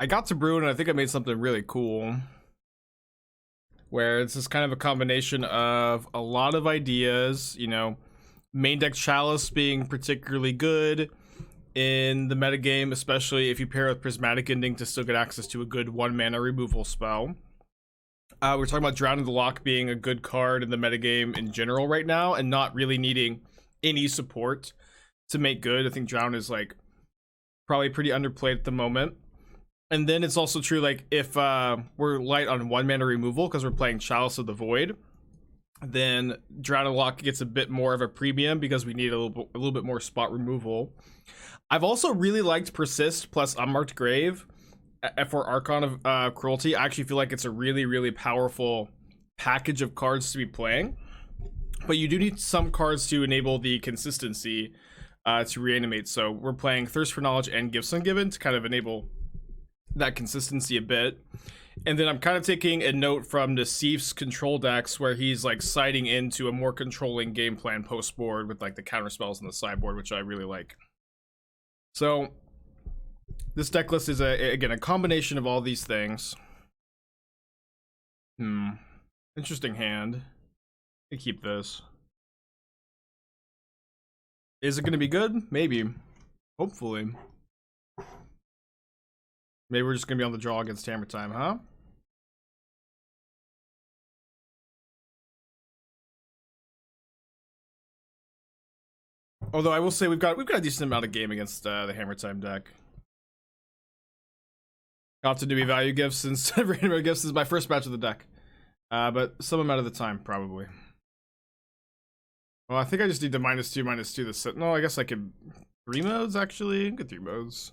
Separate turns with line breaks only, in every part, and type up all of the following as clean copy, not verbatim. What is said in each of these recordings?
I got to brew and I think I made something really cool. Where it's just kind of a combination of a lot of ideas, you know, main deck Chalice being particularly good in the metagame, especially if you pair with Prismatic Ending to still get access to a good 1-mana removal spell. We're talking about Drowned Loch being a good card in the metagame in general right now and not really needing any support to make good. I think Drown is like probably pretty underplayed at the moment. And then it's also true, like, if we're light on 1-mana removal because we're playing Chalice of the Void, then Drowned Loch gets a bit more of a premium because we need a little bit more spot removal. I've also really liked Persist plus Unmarked Grave for Archon of Cruelty. I actually feel like it's a really, really powerful package of cards to be playing. But you do need some cards to enable the consistency to reanimate. So we're playing Thirst for Knowledge and Gifts Ungiven to kind of enable that consistency a bit. And then I'm kind of taking a note from Nassif's control decks where he's like siding into a more controlling game plan post board with like the counter spells and the sideboard, which I really like. So this deck list is again a combination of all these things. Interesting hand. I keep this. Is it going to be good? Maybe. Hopefully. Maybe we're just going to be on the draw against Hammer Time, huh? Although I will say we've got a decent amount of game against the Hammer Time deck. Often do we value gifts since Reanimator Gifts is my first match of the deck. But some amount of the time, probably. Well, I think I just need the -2/-2 the Sentinel. I guess I could 3 modes actually. I could 3 modes.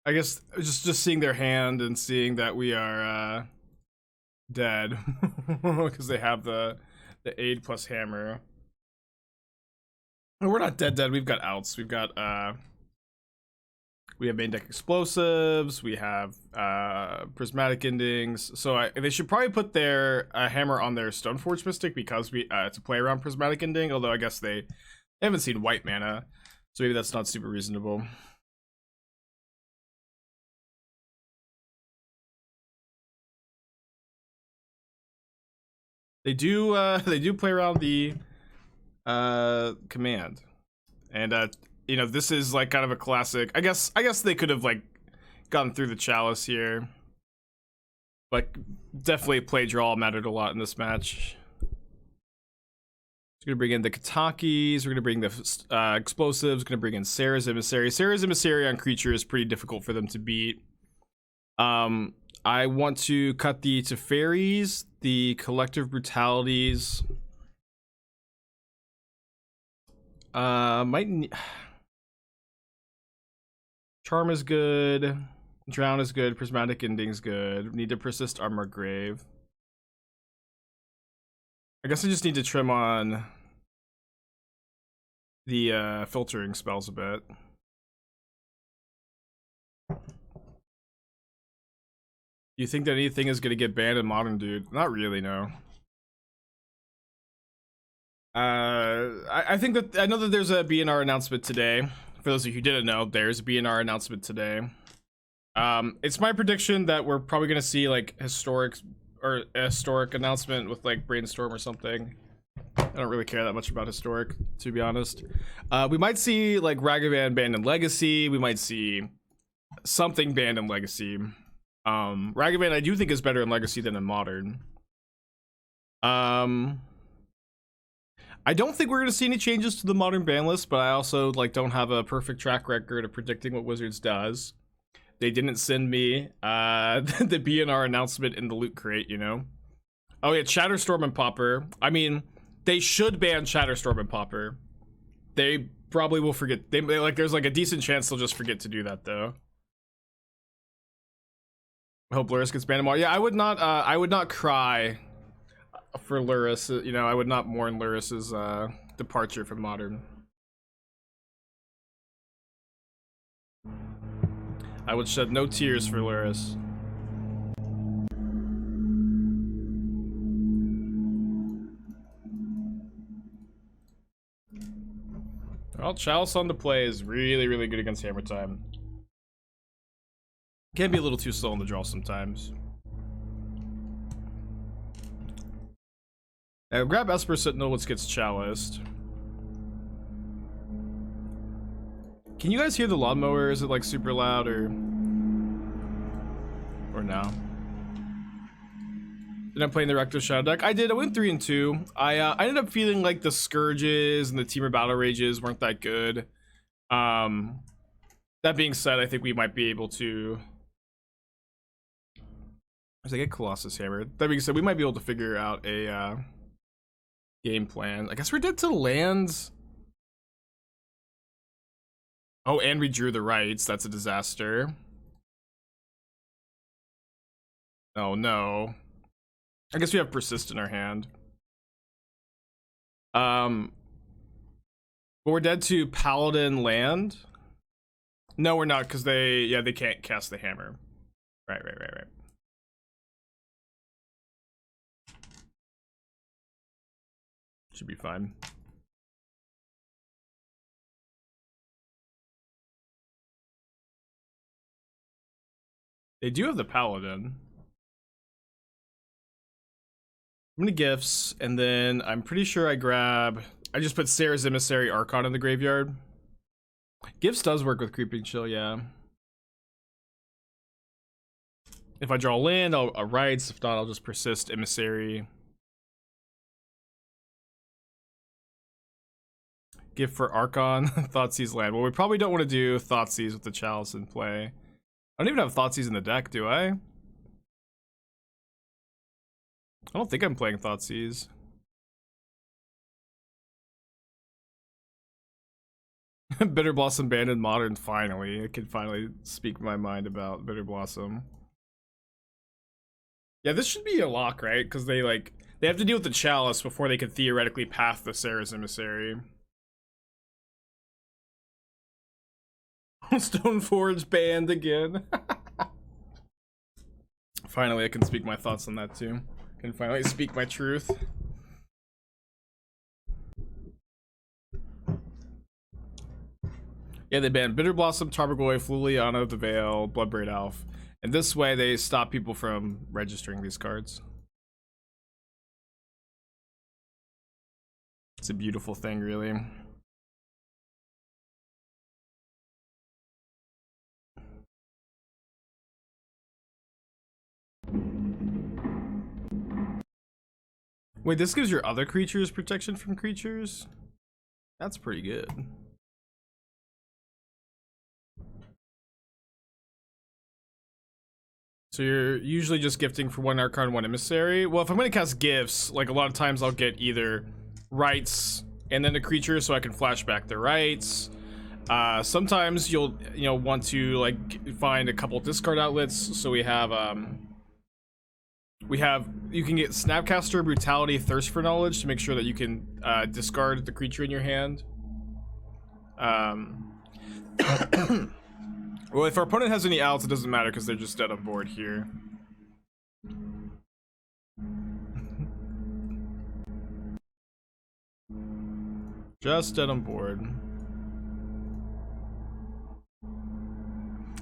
I guess just seeing their hand and seeing that we are dead because they have the aid plus hammer. We're not dead. We've got outs. We've got we have main deck explosives. We have prismatic endings. So they should probably put their hammer on their Stoneforge Mystic because we to play around prismatic ending. Although I guess they haven't seen white mana, so maybe that's not super reasonable. They do play around the command, and you know, this is like kind of a classic. I guess they could have like gotten through the Chalice here, but definitely play draw mattered a lot in this match. We're gonna bring in the Katakis. We're gonna bring the explosives. We're gonna bring in Serra's Emissary. Serra's Emissary on creature is pretty difficult for them to beat. I want to cut the Teferis, the Collective Brutalities. Charm is good. Drown is good. Prismatic Ending's good. Need to Persist Unmarked Grave. I guess I just need to trim on the filtering spells a bit. You think that anything is gonna get banned in Modern, dude? Not really, no. I think that I know that there's a BNR announcement today. For those of you who didn't know, there's a BNR announcement today. It's my prediction that we're probably gonna see like historic announcement with like Brainstorm or something. I don't really care that much about historic, to be honest. We might see like Ragavan banned in Legacy. We might see something banned in Legacy. Ragavan I do think is better in Legacy than in Modern. I don't think we're gonna see any changes to the Modern ban list, but I also like don't have a perfect track record of predicting what Wizards does. They didn't send me the BNR announcement in the loot crate, you know. Oh yeah, Shatterstorm and Pauper. I mean, they should ban Shatterstorm and Pauper. They probably will forget. They like there's like a decent chance they'll just forget to do that though. I hope Lurrus gets banned tomorrow. Yeah, I would not cry for Lurrus. You know, I would not mourn Lurrus's departure from Modern. I would shed no tears for Lurrus. Well, Chalice on the play is really, really good against Hammer Time. Can be a little too slow on the draw sometimes. Now grab Esper Sentinel, which gets Chaliced. Can you guys hear the lawnmower? Is it like super loud or no? Did I play in the Rector Shadow deck? I did. I went 3 and 2. I ended up feeling like the Scourges and the Temur Battle Rages weren't that good. That being said, I think we might be able to. As I get Colossus Hammer. That being said, we might be able to figure out a game plan. I guess we're dead to lands. Oh, and we drew the rights. That's a disaster. Oh no. I guess we have Persist in our hand. But we're dead to Paladin land. No, we're not, because they can't cast the hammer. Right. Should be fine. They do have the Paladin. I'm gonna Gifts, and then I'm pretty sure I just put Serra's Emissary Archon in the graveyard. Gifts does work with Creeping Chill, yeah. If I draw land, I'll Rites. If not, I'll just Persist Emissary. Gift for Archon, Thoughtseize land. Well, we probably don't want to do Thoughtseize with the Chalice in play. I don't even have Thoughtseize in the deck, do I? I don't think I'm playing Thoughtseize. Bitter Blossom banned in Modern, finally. I can finally speak my mind about Bitter Blossom. Yeah, this should be a lock, right? Because they have to deal with the Chalice before they could theoretically path the Serra's Emissary. Stoneforge banned again. Finally, I can speak my thoughts on that too. Can finally speak my truth. Yeah, they banned Bitter Blossom, Tarmogoyf, Fluliano, the Veil, Bloodbraid Elf. And this way they stop people from registering these cards. It's a beautiful thing, really. Wait, this gives your other creatures protection from creatures? That's pretty good. So you're usually just gifting for 1 Archon, 1 Emissary. Well, if I'm gonna cast Gifts, like a lot of times I'll get either Rights and then the creature so I can flashback the Rights. Sometimes you'll want to like find a couple discard outlets. So we have you can get Snapcaster Brutality, Thirst for Knowledge to make sure that you can discard the creature in your hand. Well, if our opponent has any outs, it doesn't matter because they're just dead on board here. Just dead on board.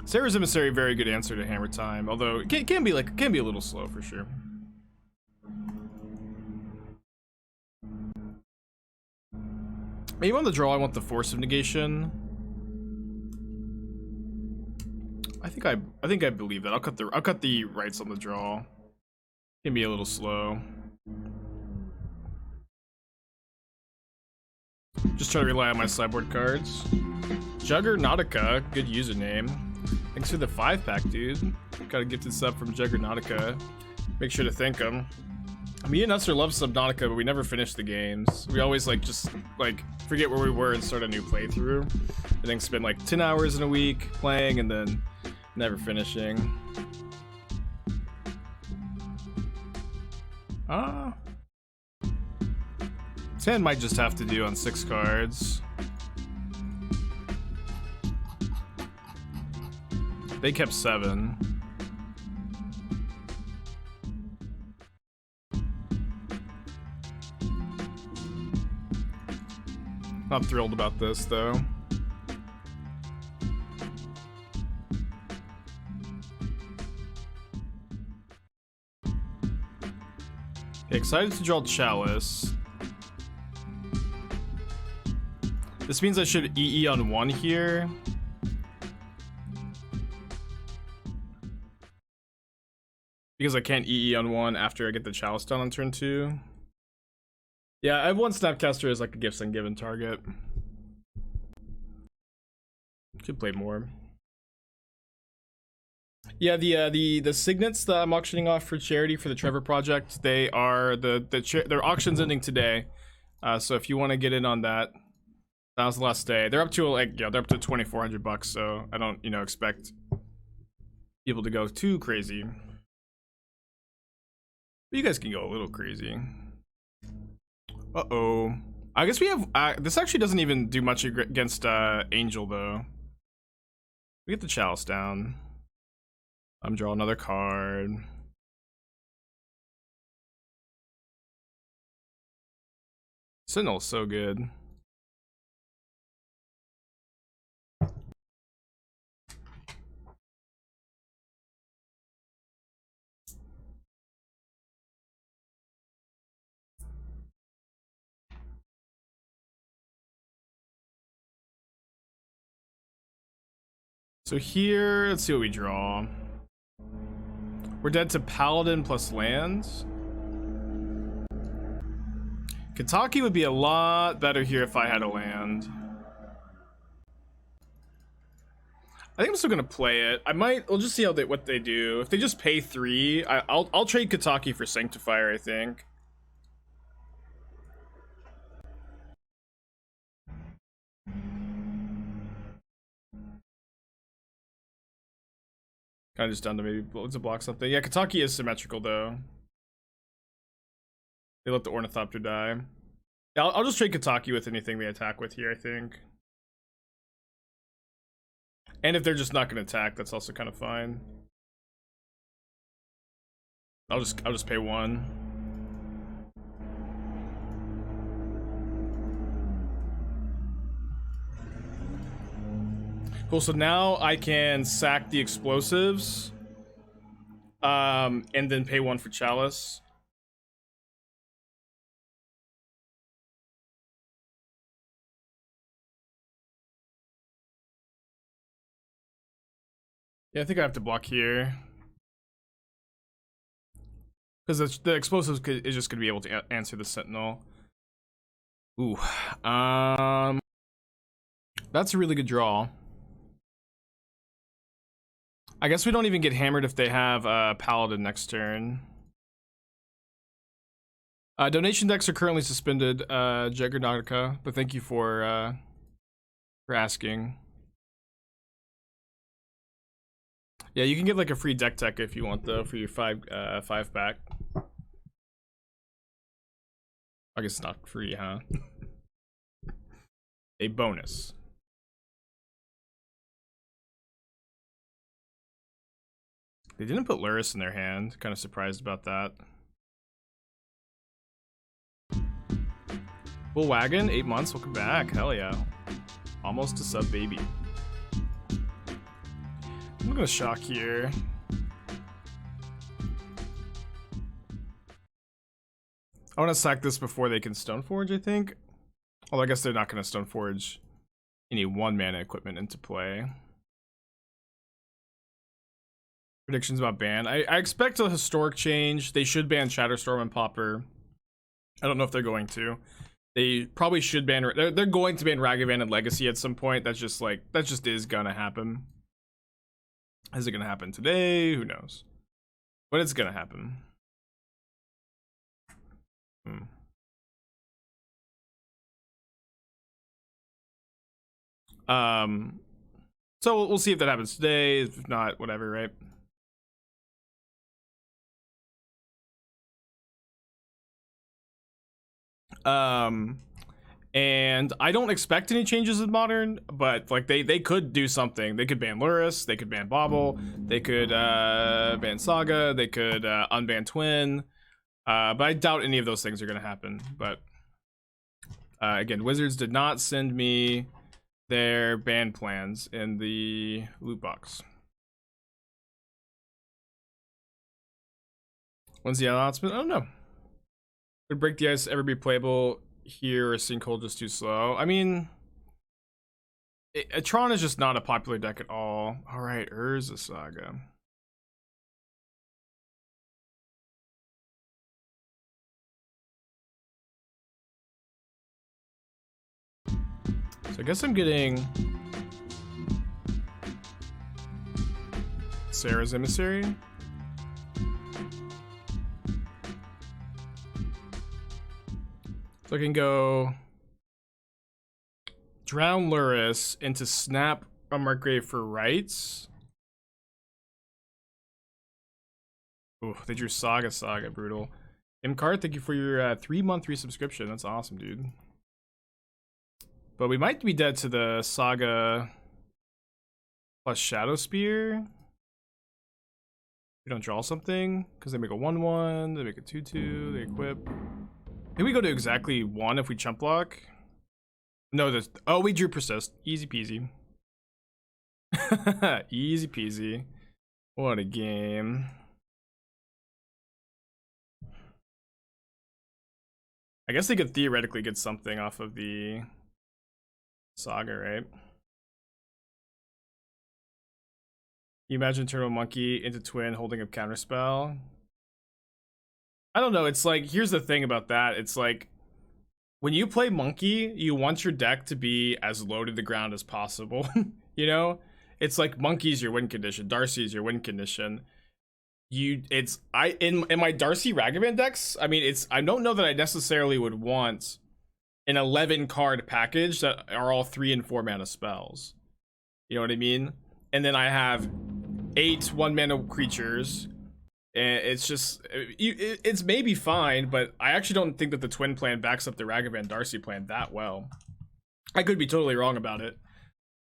Serra's Emissary, very good answer to Hammer Time, although it can be a little slow for sure. Maybe on the draw I want the Force of Negation. I think I believe that. I'll cut the Rights on the draw. Can be a little slow. Just try to rely on my sideboard cards. Juggernautica, good username. Thanks for the 5-pack, dude. Got a gifted sub from Juggernautica. Make sure to thank him. Me and Usher love Subnautica, but we never finish the games. We always just forget where we were and start a new playthrough. I think spend 10 hours in a week playing and then never finishing. This hand might just have to do on 6 cards. They kept 7. Not thrilled about this though. Excited to draw Chalice. This means I should EE on 1 here. Because I can't EE on 1 after I get the Chalice down on turn 2. Yeah, I have one Snapcaster as like a Gifts Ungiven target. Should play more. Yeah, the signets that I'm auctioning off for charity for the Trevor project, they are their auction's ending today. So if you want to get in on that, that was the last day. They're up to like they're up to $2,400, so I don't expect people to go too crazy. But you guys can go a little crazy. Uh-oh. I guess we have this actually doesn't even do much against Angel though. We get the Chalice down. I'm drawing another card. Sentinel's so good. So here, let's see what we draw. We're dead to Paladin plus lands. Kataki would be a lot better here if I had a land. I think I'm still gonna play it. We'll just see what they do. If they just pay 3, I'll trade Kataki for Sanctifier, I think. Kind of just down to maybe to block something. Yeah, Kataki is symmetrical though. They let the Ornithopter die. Yeah, I'll just trade Kataki with anything they attack with here, I think. And if they're just not gonna attack, that's also kind of fine. I'll just pay 1. Cool, so now I can sack the explosives. And then pay 1 for Chalice. Yeah, I think I have to block here. Because the explosives is just going to be able to answer the Sentinel. Ooh. That's a really good draw. I guess we don't even get hammered if they have Paladin next turn. Donation decks are currently suspended, Jaggernautica, but thank you for asking. Yeah, you can get like a free deck tech if you want though for your 5 pack. I guess it's not free, huh? A bonus. They didn't put Luris in their hand. Kind of surprised about that. Bull Wagon, 8 months. Welcome back. Hell yeah. Almost a sub baby. I'm gonna shock here. I want to sack this before they can Stoneforge, I think. Although I guess they're not gonna Stoneforge any 1-mana equipment into play. Predictions about ban. I expect a historic change. They should ban Shatterstorm and Pauper. I don't know if they're going to. They probably should ban. They're going to ban Ragavan and Legacy at some point. That just is gonna happen. Is it gonna happen today? Who knows? But it's gonna happen. So we'll see if that happens today. If not, whatever, right? And I don't expect any changes in Modern, but like they could do something. They could ban Luris, they could ban Bauble, they could ban Saga, they could unban Twin, but I doubt any of those things are gonna happen. But Again, Wizards did not send me their ban plans in the loot box. When's the announcement? I don't know. Would Break the Ice ever be playable here, or Sinkhole just too slow? I mean, Tron is just not a popular deck at all. All right, Urza Saga. So I guess I'm getting Serra's Emissary. So I can go Drown Luris into Snap Unmarked Grave for Rites. Ooh, they drew Saga, brutal. Imcard, thank you for your 3-month resubscription. That's awesome, dude. But we might be dead to the Saga plus Shadow Spear. We don't draw something because they make a 1/1, they make a 2/2, they equip. I think we go to exactly 1 if we chump block. No, this. Oh, we drew Persist. Easy peasy. Easy peasy. What a game. I guess they could theoretically get something off of the Saga, right? You imagine Turtle Monkey into Twin holding up Counterspell? I don't know, it's like, here's the thing about that. It's like, when you play Monkey, you want your deck to be as low to the ground as possible. You know? It's like Monkey's your win condition, Darcy's your win condition. In my Darcy Ragavan decks, I mean, I don't know that I necessarily would want an 11 card package that are all 3 and 4 mana spells. You know what I mean? And then I have 8 1-mana creatures. And it's just, it's maybe fine, but I actually don't think that the Twin plan backs up the Ragavan Darcy plan that well. I could be totally wrong about it,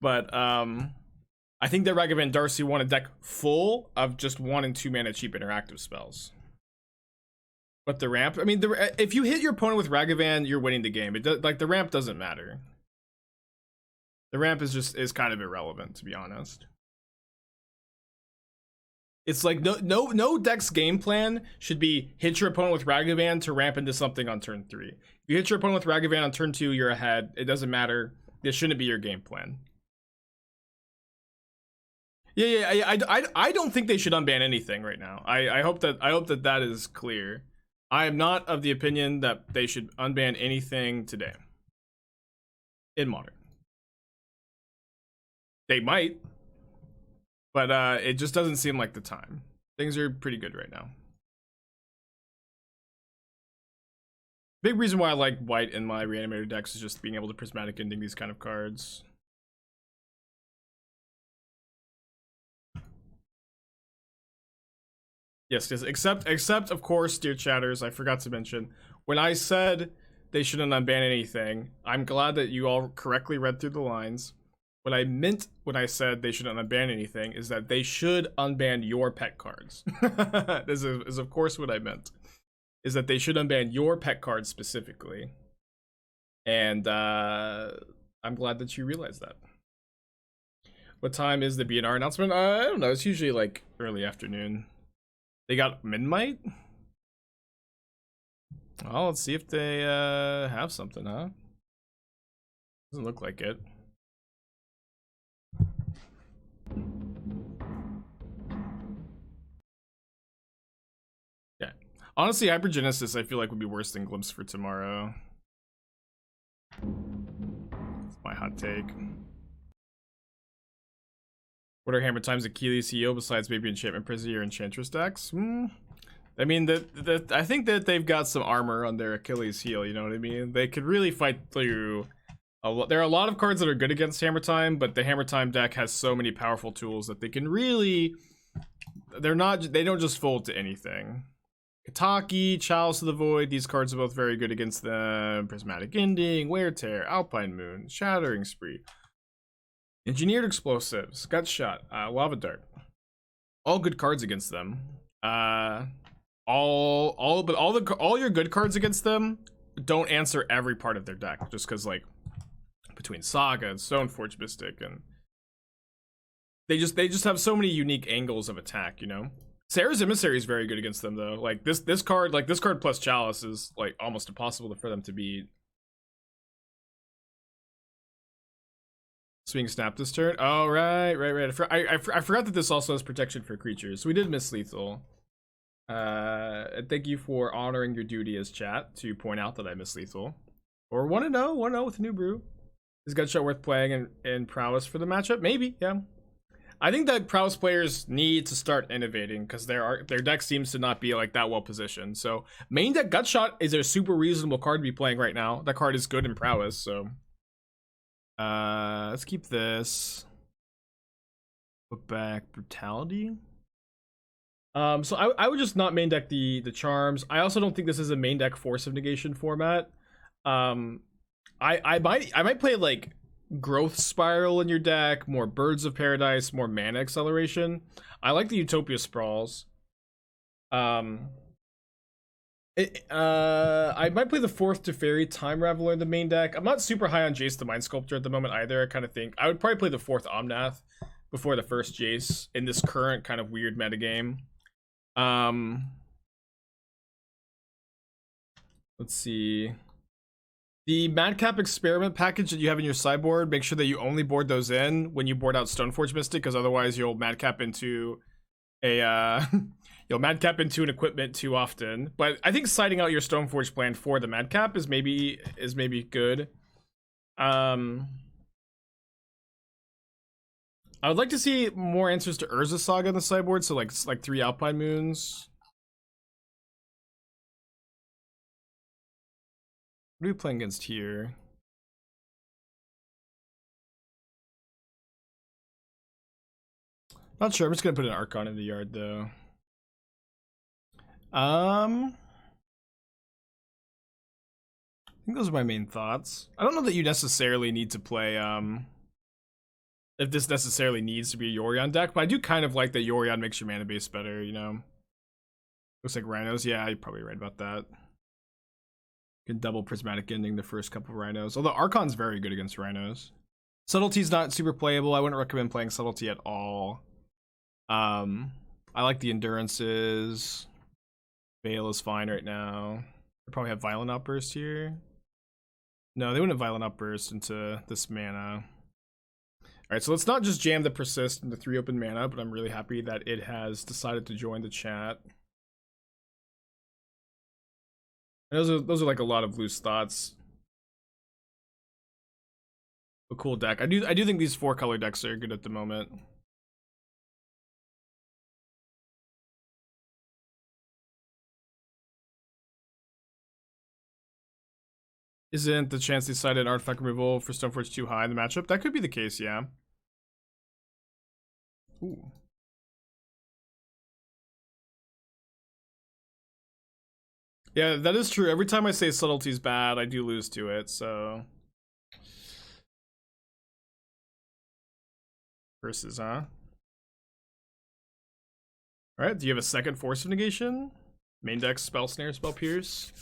but I think that Ragavan Darcy want a deck full of just 1 and 2 mana cheap interactive spells. But the ramp, I mean, if you hit your opponent with Ragavan, you're winning the game. Like, the ramp doesn't matter. The ramp is kind of irrelevant, to be honest. It's like no deck's game plan should be hit your opponent with Ragavan to ramp into something on turn 3. If you hit your opponent with Ragavan on turn 2, you're ahead. It doesn't matter. This shouldn't be your game plan. Yeah. I don't think they should unban anything right now. I hope that is clear. I am not of the opinion that they should unban anything today in Modern. They might. But it just doesn't seem like the time. Things are pretty good right now. Big reason why I like white in my reanimator decks is just being able to prismatic ending these kind of cards. Yes, except of course, dear chatters, I forgot to mention, when I said they shouldn't unban anything, I'm glad that you all correctly read through the lines. What I meant when I said they shouldn't unban anything is that they should unban your pet cards. This is of course what I meant. Is that they should unban your pet cards specifically. And I'm glad that you realized that. What time is the BNR announcement? I don't know. It's usually like early afternoon. They got Midnight? Well, let's see if they have something, huh? Doesn't look like it. Yeah. Honestly, Hypergenesis I feel like would be worse than Glimpse for tomorrow. That's my hot take. What are Hammer Time's Achilles heel besides maybe Enchantment Prison or Enchantress decks? I mean, I think that they've got some armor on their Achilles heel, you know what I mean? They could really fight through there are a lot of cards that are good against Hammer Time, but the Hammer Time deck has so many powerful tools that they can really, they don't just fold to anything. Kataki, Chalice of the Void, these cards are both very good against them. Prismatic Ending, Wear Tear, Alpine Moon, Shattering Spree, Engineered Explosives, Gut Shot, Lava Dart. All good cards against them. All your good cards against them don't answer every part of their deck, just because like between Saga and Stoneforge Mystic, and they just have so many unique angles of attack, you know. Serra's Emissary is very good against them though. Like this card plus Chalice is like almost impossible for them to beat. Swing Snap this turn. Oh right. I forgot that this also has protection for creatures. So we did miss lethal. Thank you for honoring your duty as chat to point out that I missed lethal. Or 1-0 with New Brew. Is Gutshot worth playing in Prowess for the matchup? Maybe, yeah. I think that Prowess players need to start innovating because their deck seems to not be like that well positioned. So main deck Gutshot is a super reasonable card to be playing right now. That card is good in Prowess, so let's keep this. Put back Brutality. So I would just not main deck the charms. I also don't think this is a main deck Force of Negation format. I might play like Growth Spiral in your deck, more Birds of Paradise, more mana acceleration. I like the Utopia Sprawls. I might play the 4th Teferi Time Raveler in the main deck. I'm not super high on Jace the Mind Sculptor at the moment either. I kind of think I would probably play the 4th Omnath before the 1st Jace in this current kind of weird metagame. Let's see. The Madcap Experiment package that you have in your sideboard, make sure that you only board those in when you board out Stoneforge Mystic, because otherwise you'll Madcap into a you'll Madcap into an equipment too often. But I think siding out your Stoneforge plan for the Madcap is maybe good. I would like to see more answers to Urza Saga in the sideboard, so like 3 Alpine Moons. What are we playing against here? Not sure. I'm just gonna put an Archon in the yard though. I think those are my main thoughts. I don't know that you necessarily need to play if this necessarily needs to be a Yorion deck, but I do kind of like that Yorion makes your mana base better, you know. Looks like Rhinos. Yeah, you're probably right about that. You can double Prismatic Ending the first couple of Rhinos. Although Archon's very good against Rhinos. Subtlety's not super playable. I wouldn't recommend playing Subtlety at all. I like the Endurances. Veil is fine right now. They probably have Violent Outburst here. No, they wouldn't have Violent Outburst into this mana. Alright, so let's not just jam the Persist into 3 open mana, but I'm really happy that it has decided to join the chat. Those are like a lot of loose thoughts. A cool deck. I do think these 4-color decks are good at the moment. Isn't the chance they cited artifact removal for Stoneforge too high in the matchup? That could be the case, yeah. Ooh. Yeah, that is true. Every time I say subtlety's bad, I do lose to it, so. Versus, huh? Alright, do you have a second Force of Negation? Main deck, Spell Snare, Spell Pierce.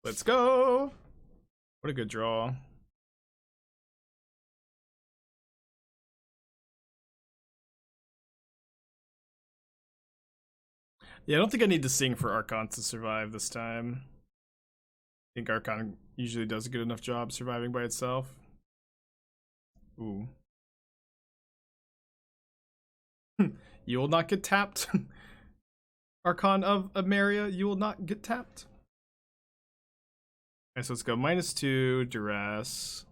Let's go! What a good draw. Yeah, I don't think I need to sing for Archon to survive this time. I think Archon usually does a good enough job surviving by itself. Ooh. You will not get tapped. Archon of Ameria, you will not get tapped. Okay, so let's go -2, Duress. I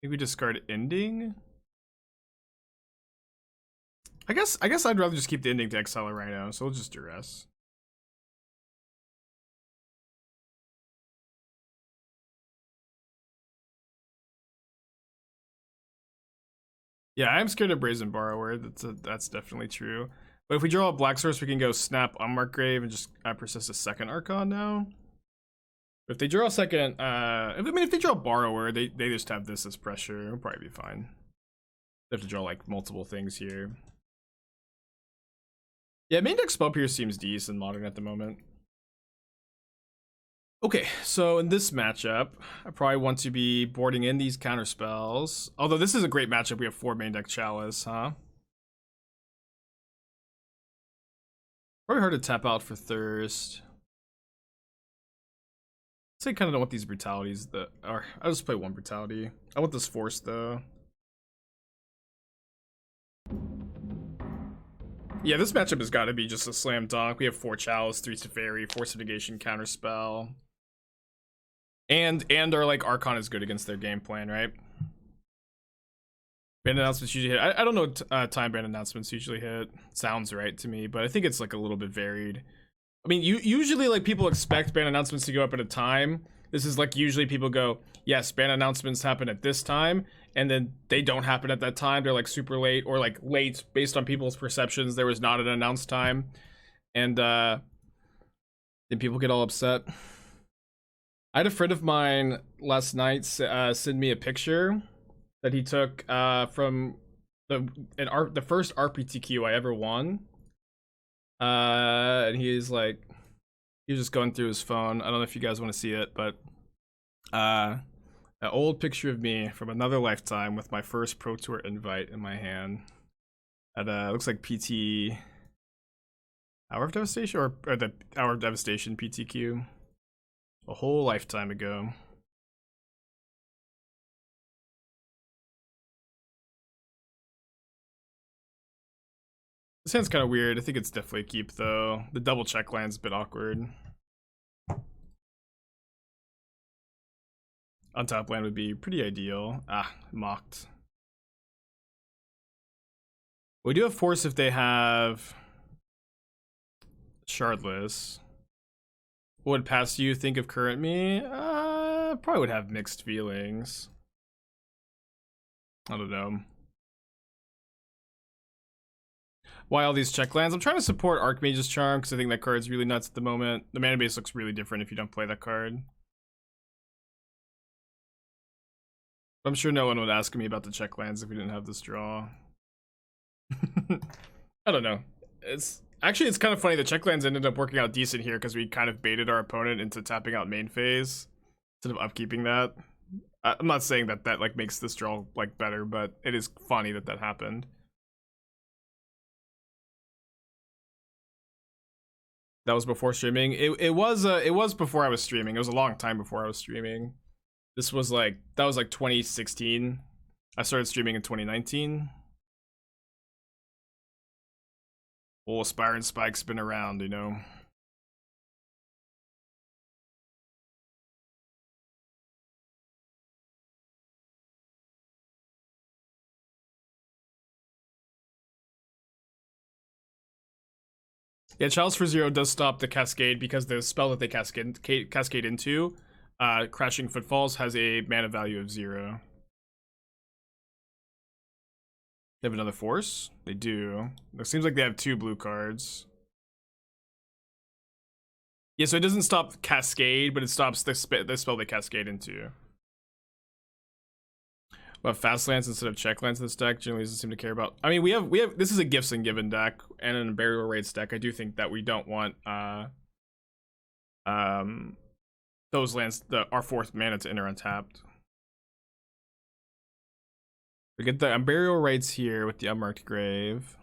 think we discard Ending. I guess I'd rather just keep the Ending to exile a Rhino, so we'll just Duress. Yeah, I'm scared of Brazen Borrower. That's definitely true. But if we draw a black source, we can go snap Unmarked Grave and just persist a second Archon now. If they draw a second, if they draw Borrower, they just have this as pressure. It'll probably be fine. They have to draw like multiple things here. Yeah, main deck Spell Pierce seems decent modern at the moment. Okay, so in this matchup, I probably want to be boarding in these counterspells. Although this is a great matchup, we have 4 main deck Chalice, huh? Probably hard to tap out for Thirst. I'd say kind of don't want these brutalities that are. I'll just play 1 brutality. I want this Force though. Yeah, this matchup has got to be just a slam dunk. We have 4 Chalice, 3 Teferi, Force of Negation, Counterspell. And our like Archon is good against their game plan, right? Ban announcements usually hit. I don't know what time ban announcements usually hit. Sounds right to me, but I think it's like a little bit varied. I mean, usually like people expect ban announcements to go up at a time. This is like usually people go, yes, ban announcements happen at this time, and then they don't happen at that time. They're like super late or like late based on people's perceptions. There was not an announced time, and then people get all upset. I had a friend of mine last night send me a picture that he took from the first RPTQ I ever won. And he was just going through his phone. I don't know if you guys want to see it, but an old picture of me from another lifetime with my first Pro Tour invite in my hand. At looks like PT Hour of Devastation or the Hour of Devastation PTQ. A whole lifetime ago. This hand's kind of weird. I think it's definitely a keep though. The double check land's a bit awkward. On top land would be pretty ideal. Ah, mocked. We do have Force if they have Shardless. What would past you think of current me? Probably would have mixed feelings. I don't know. Why all these check lands? I'm trying to support Archmage's Charm because I think that card's really nuts at the moment. The mana base looks really different if you don't play that card. I'm sure no one would ask me about the check lands if we didn't have this draw. I don't know. It's kind of funny. The check lands ended up working out decent here because we kind of baited our opponent into tapping out main phase instead of upkeeping that. I'm not saying that like makes this draw like better, but it is funny that happened. That was before streaming. It was before I was streaming. It was a long time before I was streaming. This was like 2016. I started streaming in 2019. Well, Aspire Spike's been around, you know. Yeah, Chalice for 0 does stop the Cascade because the spell that they cascade into, Crashing Footfalls, has a mana value of 0. They have another Force? They do. It seems like they have 2 blue cards. Yeah, so it doesn't stop Cascade, but it stops the spell they cascade into. But fast lands instead of check lands in this deck generally doesn't seem to care about. I mean, we have this is a Gifts Ungiven deck and an Unburial Rites deck. I do think that we don't want those lands, our 4th mana to enter untapped. We get the Unburial Rites here with the Unmarked Grave.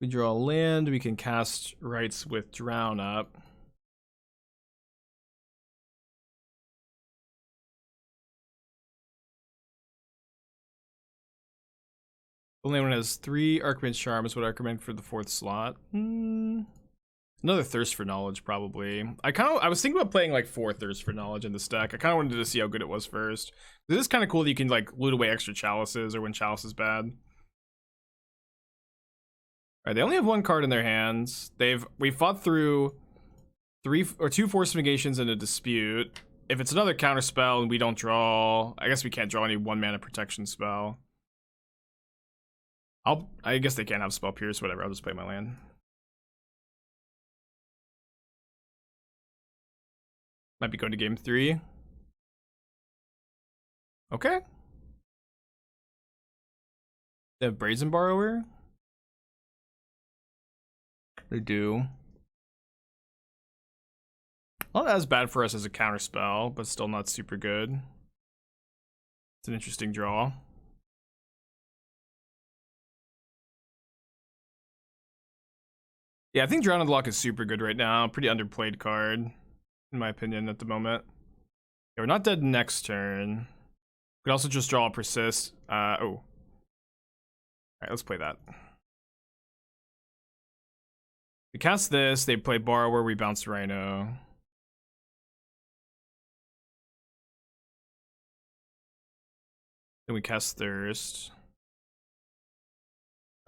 We draw a land, we can cast Rites with Drown up. Only one has 3 Archmage Charms. Would I recommend for the 4th slot? Another Thirst for Knowledge, probably. I was thinking about playing like 4 Thirst for Knowledge in this deck. I kind of wanted to see how good it was first. This is kind of cool that you can like loot away extra Chalices or when Chalice is bad. Alright, they only have 1 card in their hands. We fought through 2 Force of Negations and a Dispute. If it's another Counterspell and we don't draw, I guess we can't draw any 1 mana protection spell. I guess they can't have Spell Pierce, whatever. I'll just play my land. Might be going to game 3. Okay. They have Brazen Borrower. They do. Not as bad for us as a counterspell, but still not super good. It's an interesting draw. Yeah, I think Drowned Loch is super good right now. Pretty underplayed card, in my opinion, at the moment. Yeah, we're not dead next turn. We could also just draw a Persist. Oh. Alright, let's play that. We cast this, they play Borrower, we bounce Rhino. Then we cast Thirst.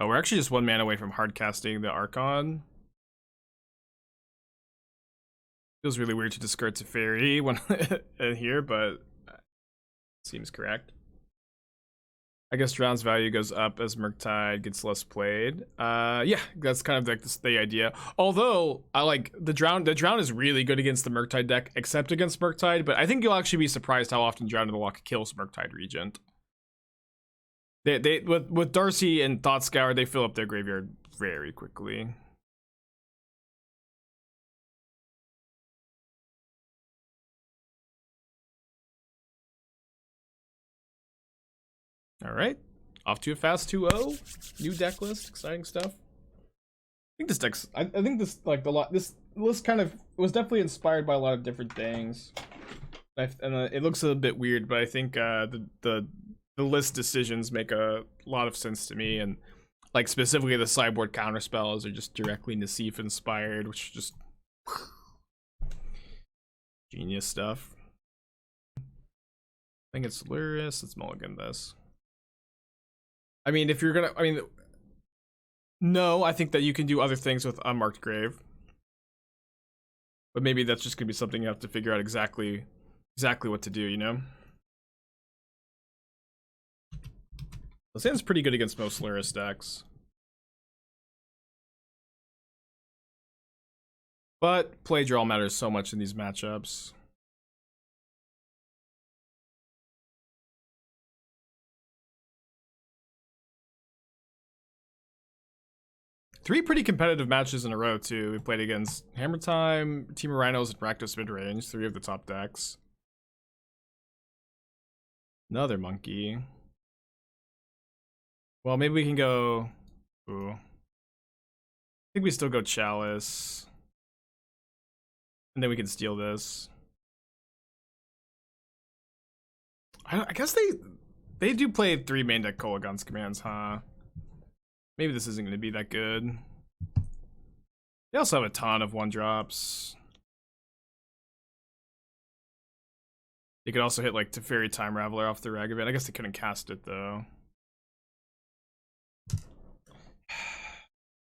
Oh, we're actually just 1 mana away from hard casting the Archon. Feels really weird to discard Teferi when in here, but seems correct. I guess Drown's value goes up as Murktide gets less played. Yeah, that's kind of like the idea. Although I like the Drown is really good against the Murktide deck, except against Murktide. But I think you'll actually be surprised how often Drowned Loch kills Murktide Regent. They with Darcy and Thought Scour, they fill up their graveyard very quickly. All right, off to a fast 2-0. New deck list, exciting stuff. I think this deck's. I think this like this list kind of was definitely inspired by a lot of different things. And it looks a bit weird, but I think the list decisions make a lot of sense to me, and like specifically the sideboard counterspells are just directly Nassif inspired, which is just genius stuff. I think it's Luris. Let's mulligan this. I mean, if you're gonna, no, I think that you can do other things with Unmarked Grave, but maybe that's just gonna be something you have to figure out exactly what to do, you know? This hand's pretty good against most Luris decks, but play draw matters so much in these matchups. Three pretty competitive matches in a row, too. We played against Hammer Time, Team of Rhinos, and Rakdos Midrange, 3 of the top decks. Another monkey. Well, maybe we can go... Ooh. I think we still go Chalice. And then we can steal this. I guess they do play 3 main deck Kolaghan's commands, huh? Maybe this isn't going to be that good. They also have a ton of 1-drops. They could also hit like Teferi Time Raveler off the Ragavan. I guess they couldn't cast it though.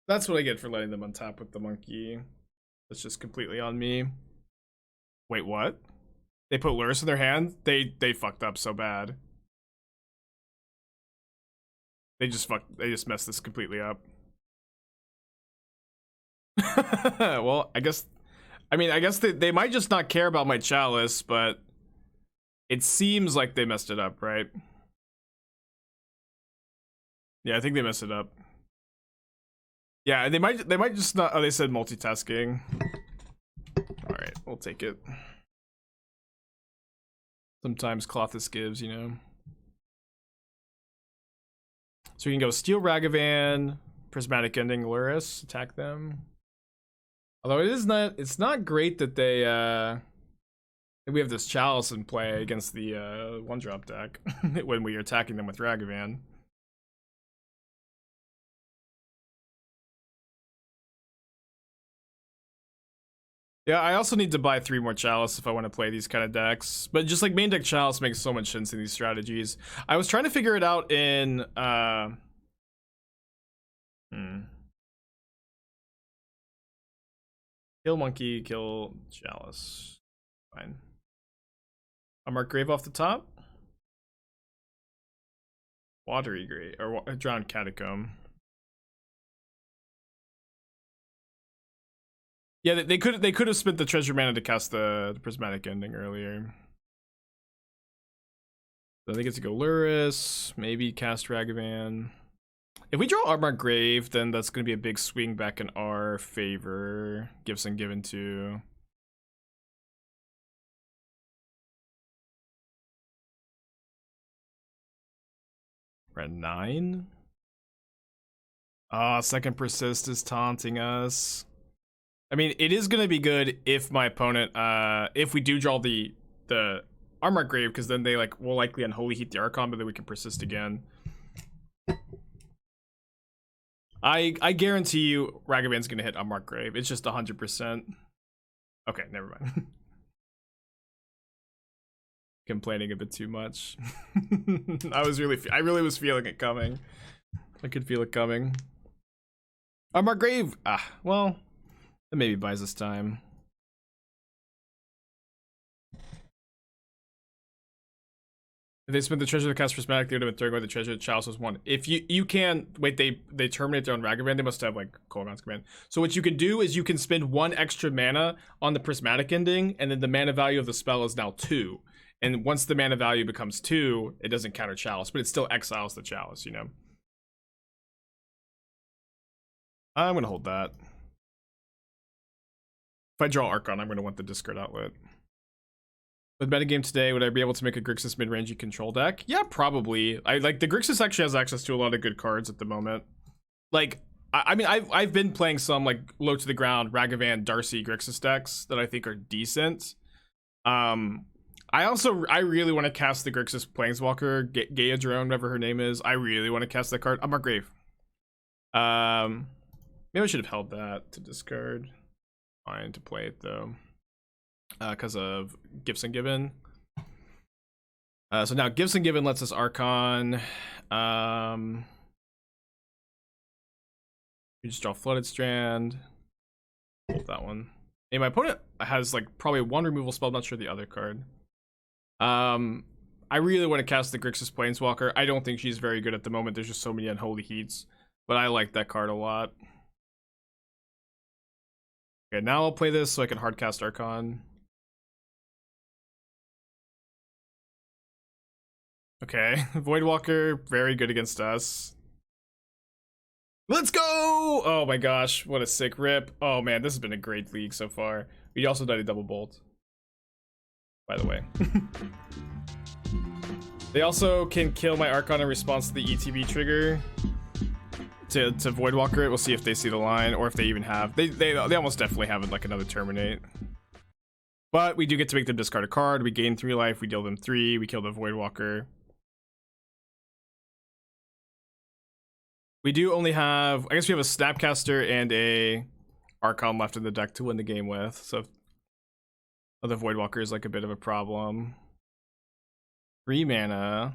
That's what I get for letting them untap with the monkey. That's just completely on me. Wait, what? They put Luris in their hand? They fucked up so bad. They just messed this completely up. Well, I guess they might just not care about my Chalice, but it seems like they messed it up, right? Yeah, I think they messed it up. Yeah, they might just not. Oh, they said multitasking. All right, we'll take it. Sometimes Clothis gives, you know. So we can go Steel Ragavan, Prismatic Ending, Luris, attack them. Although it's not great that they we have this Chalice in play against the 1-drop deck when we are attacking them with Ragavan. Yeah, I also need to buy 3 more Chalice if I want to play these kind of decks. But just like main deck Chalice makes so much sense in these strategies. I was trying to figure it out in Kill Monkey, kill Chalice. Fine. Unmarked Grave off the top. Watery Grave or Drowned Catacomb. Yeah, they could have spent the treasure mana to cast the Prismatic Ending earlier. So I think it's to go Luris, maybe cast Ragavan. If we draw Unmarked Grave, then that's going to be a big swing back in our favor. Gifts Ungiven too. We're at 9. Ah, second Persist is taunting us. I mean, it is going to be good if my opponent, if we do draw the Unmarked Grave, because then they like will likely Unholy Heat the Archon, but then we can Persist again. I guarantee you Ragavan's going to hit Unmarked Grave. It's just 100%. Okay, never mind. Complaining a bit too much. I really was feeling it coming. I could feel it coming. Unmarked Grave. Well, it maybe buys us time. If they spent the treasure to cast Prismatic, they would have been throwing away the treasure. The Chalice was 1. If you can wait, they terminate their own Ragavan. They must have like Colgon's command. So what you can do is you can spend 1 extra mana on the Prismatic Ending, and then the mana value of the spell is now 2. And once the mana value becomes 2, it doesn't counter Chalice, but it still exiles the Chalice, you know? I'm going to hold that. If I draw Archon, I'm going to want the discard outlet. With metagame today, would I be able to make a Grixis mid-rangey control deck? Yeah, probably. I like the Grixis actually has access to a lot of good cards at the moment. Like, I mean, I've been playing some like low to the ground Ragavan, Darcy Grixis decks that I think are decent. I really want to cast the Grixis Planeswalker, Gaia Drone, whatever her name is. I really want to cast that card. Unmarked Grave. Maybe I should have held that to discard. Fine to play it though. Because of Gifts Ungiven. So now Gifts Ungiven lets us Archon. We just draw Flooded Strand. Hold that one. And my opponent has like probably 1 removal spell. I'm not sure the other card. I really want to cast the Grixis Planeswalker. I don't think she's very good at the moment. There's just so many Unholy Heats. But I like that card a lot. Okay, now I'll play this so I can hardcast Archon. Okay, Voidwalker, very good against us. Let's go! Oh my gosh, what a sick rip. Oh man, this has been a great league so far. We also died a double bolt, by the way. They also can kill my Archon in response to the ETB trigger to Voidwalker it. We'll see if they see the line, or if they even have. They almost definitely have like another Terminate. But we do get to make them discard a card. We gain 3 life, we deal them 3, we kill the Voidwalker. We do only have, I guess we have a Snapcaster and a Archon left in the deck to win the game with, so the Voidwalker is like a bit of a problem. 3 mana.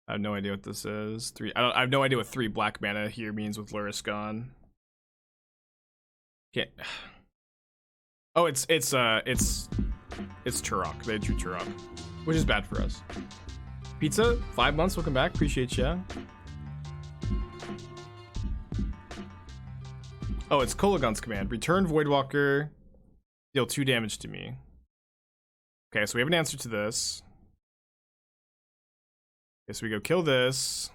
I have no idea what this is. I have no idea what 3 black mana here means with Luris gone. Can't. Oh, it's Turok. They drew Turok, which is bad for us. Pizza, 5 months. Welcome back. Appreciate ya. Oh, it's Kolaghan's command. Return Voidwalker. Deal 2 damage to me. Okay, so we have an answer to this. Okay, so we go kill this.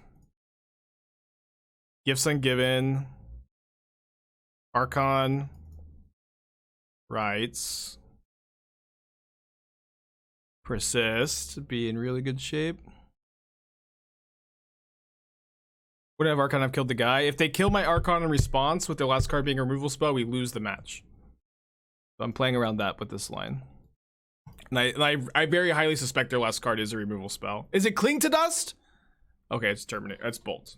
Gifts Ungiven. Archon. Rites. Persist. Be in really good shape. Would I have Archon have killed the guy? If they kill my Archon in response with their last card being a removal spell, we lose the match. So I'm playing around that with this line. And I very highly suspect their last card is a removal spell. Is it Cling to Dust? Okay, it's Terminate. It's Bolt.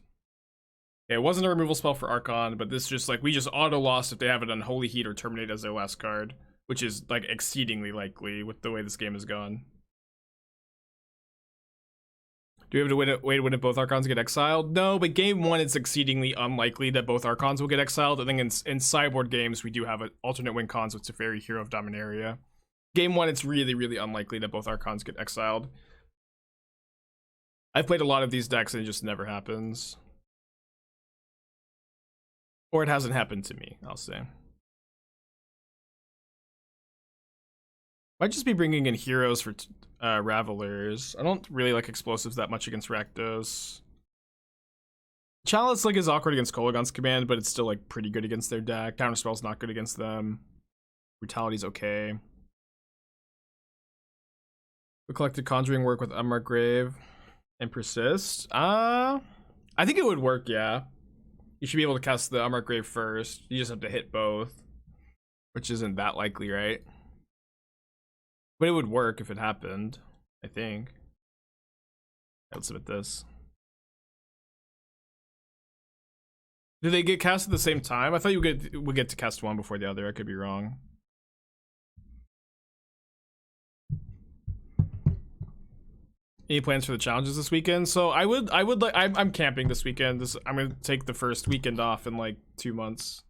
Okay, it wasn't a removal spell for Archon, but this just like, we just auto-lost if they have an Unholy Heat or Terminate as their last card, which is like exceedingly likely with the way this game has gone. Do we have to win it if both Archons get exiled? No, but game 1, it's exceedingly unlikely that both Archons will get exiled. I think in Sideboard games, we do have an alternate win cons with Teferi, Hero of Dominaria. Game 1, it's really, really unlikely that both Archons get exiled. I've played a lot of these decks and it just never happens. Or it hasn't happened to me, I'll say. Might just be bringing in heroes for Ravelers. I don't really like explosives that much against Rakdos. Chalice like is awkward against Kolaghan's command, but it's still like pretty good against their deck. Counterspell's not good against them. Brutality's okay. The collected conjuring work with Unmarked Grave and Persist. I think it would work, yeah. You should be able to cast the Unmarked Grave first. You just have to hit both, which isn't that likely, right? But it would work if it happened, I think. Let's submit this. Do they get cast at the same time? I thought you would get to cast one before the other. I could be wrong. Any plans for the challenges this weekend? So I would like. I'm camping this weekend. I'm gonna take the first weekend off in like 2 months.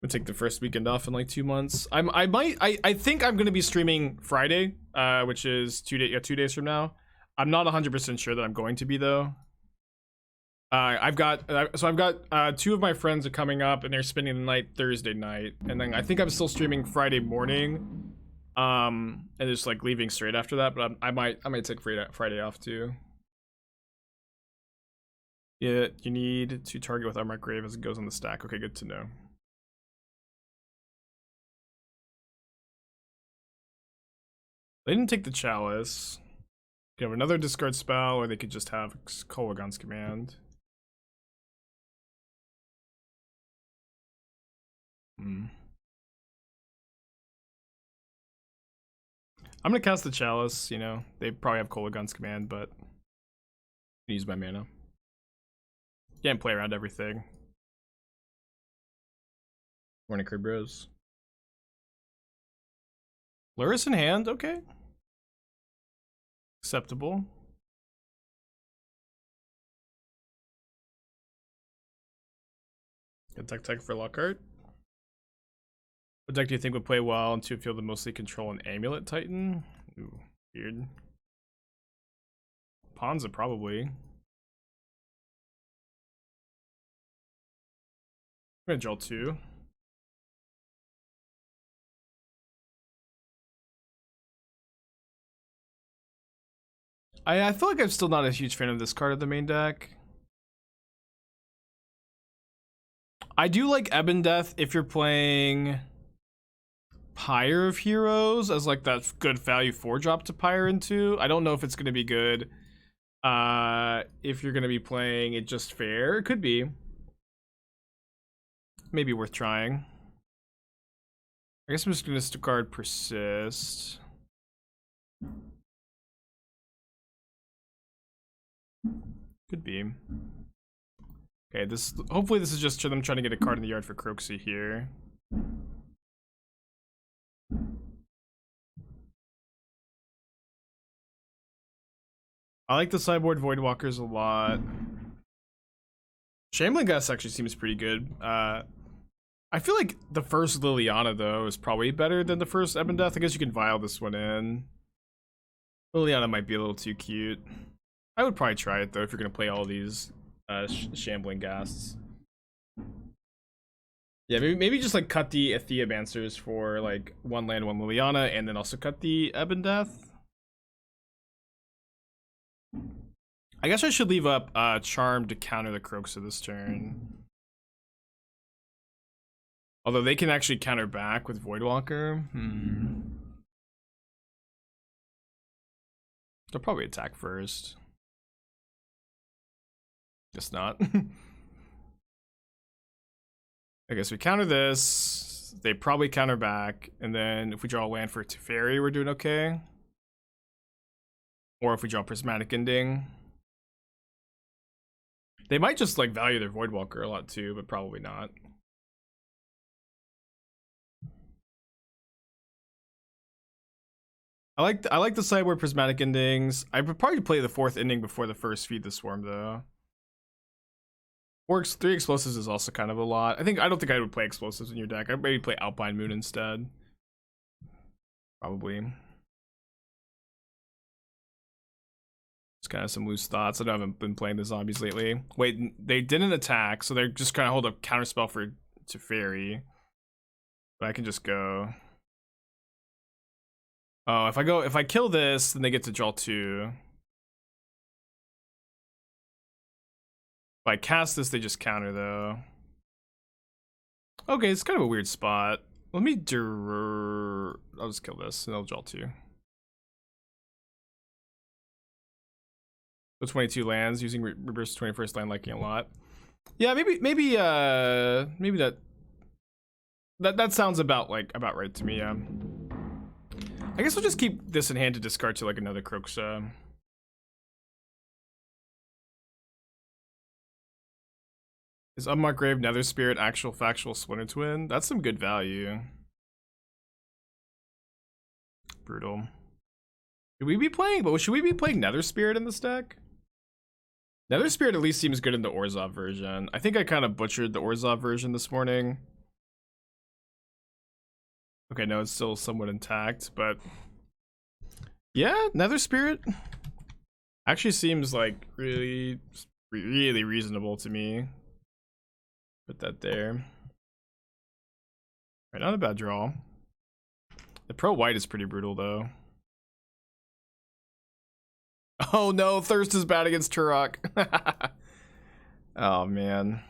I'm gonna take the first weekend off in like 2 months. I think I'm gonna be streaming Friday, which is 2 days from now. I'm not 100% sure that I'm going to be though. I've got 2 of my friends are coming up and they're spending the night Thursday night, and then I think I'm still streaming Friday morning, and just like leaving straight after that. But I might take Friday off too. Yeah, you need to target with Unmarked Grave as it goes on the stack. Okay, good to know. They didn't take the Chalice. You have another discard spell, or they could just have Kolaghan's command. I'm gonna cast the Chalice, you know. They probably have Kolaghan's command, but I use my mana. Can't play around everything. Morning Crib Bros. Luris in hand, okay. Acceptable. Good tech for Lockhart. What deck do you think would play well into a field of mostly control an Amulet Titan? Ooh, weird. Ponza probably. I'm gonna draw 2. I feel like I'm still not a huge fan of this card of the main deck. I do like Ebon Death if you're playing Pyre of Heroes as like that good value 4-drop to Pyre into. I don't know if it's gonna be good. If you're gonna be playing it just fair, it could be. Maybe worth trying. I guess I'm just gonna discard Persist. Could be. Okay, hopefully this is just them trying to get a card in the yard for Croxy here. I like the sideboard Voidwalkers a lot. Shambling Gus actually seems pretty good. I feel like the first Liliana though is probably better than the first Ebon Death. I guess you can vial this one in. Liliana might be a little too cute. I would probably try it though if you're gonna play all these Shambling Ghasts. Yeah, maybe just like cut the Theomancers for like 1 land, 1 Liliana, and then also cut the Ebon Death. I guess I should leave up Charm to counter the Croxa this turn. Although they can actually counter back with Voidwalker. They'll probably attack first. Guess not. I guess we counter this. They probably counter back. And then if we draw a land for Teferi, we're doing okay. Or if we draw Prismatic Ending. They might just like value their Voidwalker a lot too, but probably not. I like the sideboard Prismatic Endings. I would probably play the 4th ending before the first Feed the Swarm though. 3 explosives is also kind of a lot. I don't think I would play explosives in your deck. I'd maybe play Alpine Moon instead. Probably. Just kind of some loose thoughts. I haven't been playing the zombies lately. Wait, they didn't attack, so they're just kind of hold a counterspell for Teferi. But I can just go. Oh, if I kill this, then they get to draw 2. If I cast this, they just counter though. Okay, it's kind of a weird spot. Let me I'll just kill this and they'll draw 2. So 22 lands using reverse 21st land liking a lot. Yeah, maybe that sounds about right to me. Yeah. I guess we'll just keep this in hand to discard to like another Kroxa. Is Unmarked Grave, Nether Spirit, actual factual Splinter Twin? That's some good value. Brutal. Should we be playing Nether Spirit in this deck? Nether Spirit at least seems good in the Orzhov version. I think I kind of butchered the Orzhov version this morning. Okay, no, it's still somewhat intact, but yeah, Nether Spirit actually seems like really reasonable to me. Put that there. Right, not a bad draw. The pro white is pretty brutal though. Oh no, Thirst is bad against Turok. Oh man.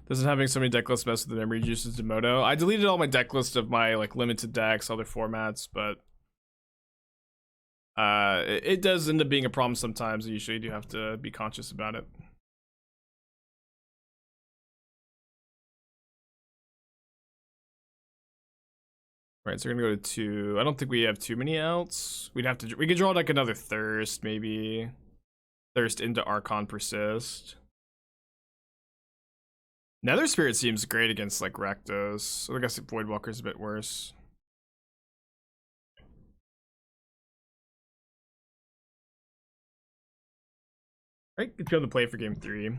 Doesn't having so many deck lists mess with the memory juices to Moto? I deleted all my deck list of my like limited decks, other formats, but it does end up being a problem sometimes. You usually do have to be conscious about it. Right, so we're gonna go to 2. I don't think we have too many outs. We could draw like another Thirst, maybe. Thirst into Archon Persist. Nether Spirit seems great against like Rakdos. So I guess Voidwalker's a bit worse. Right, good to go to play for game 3. I'm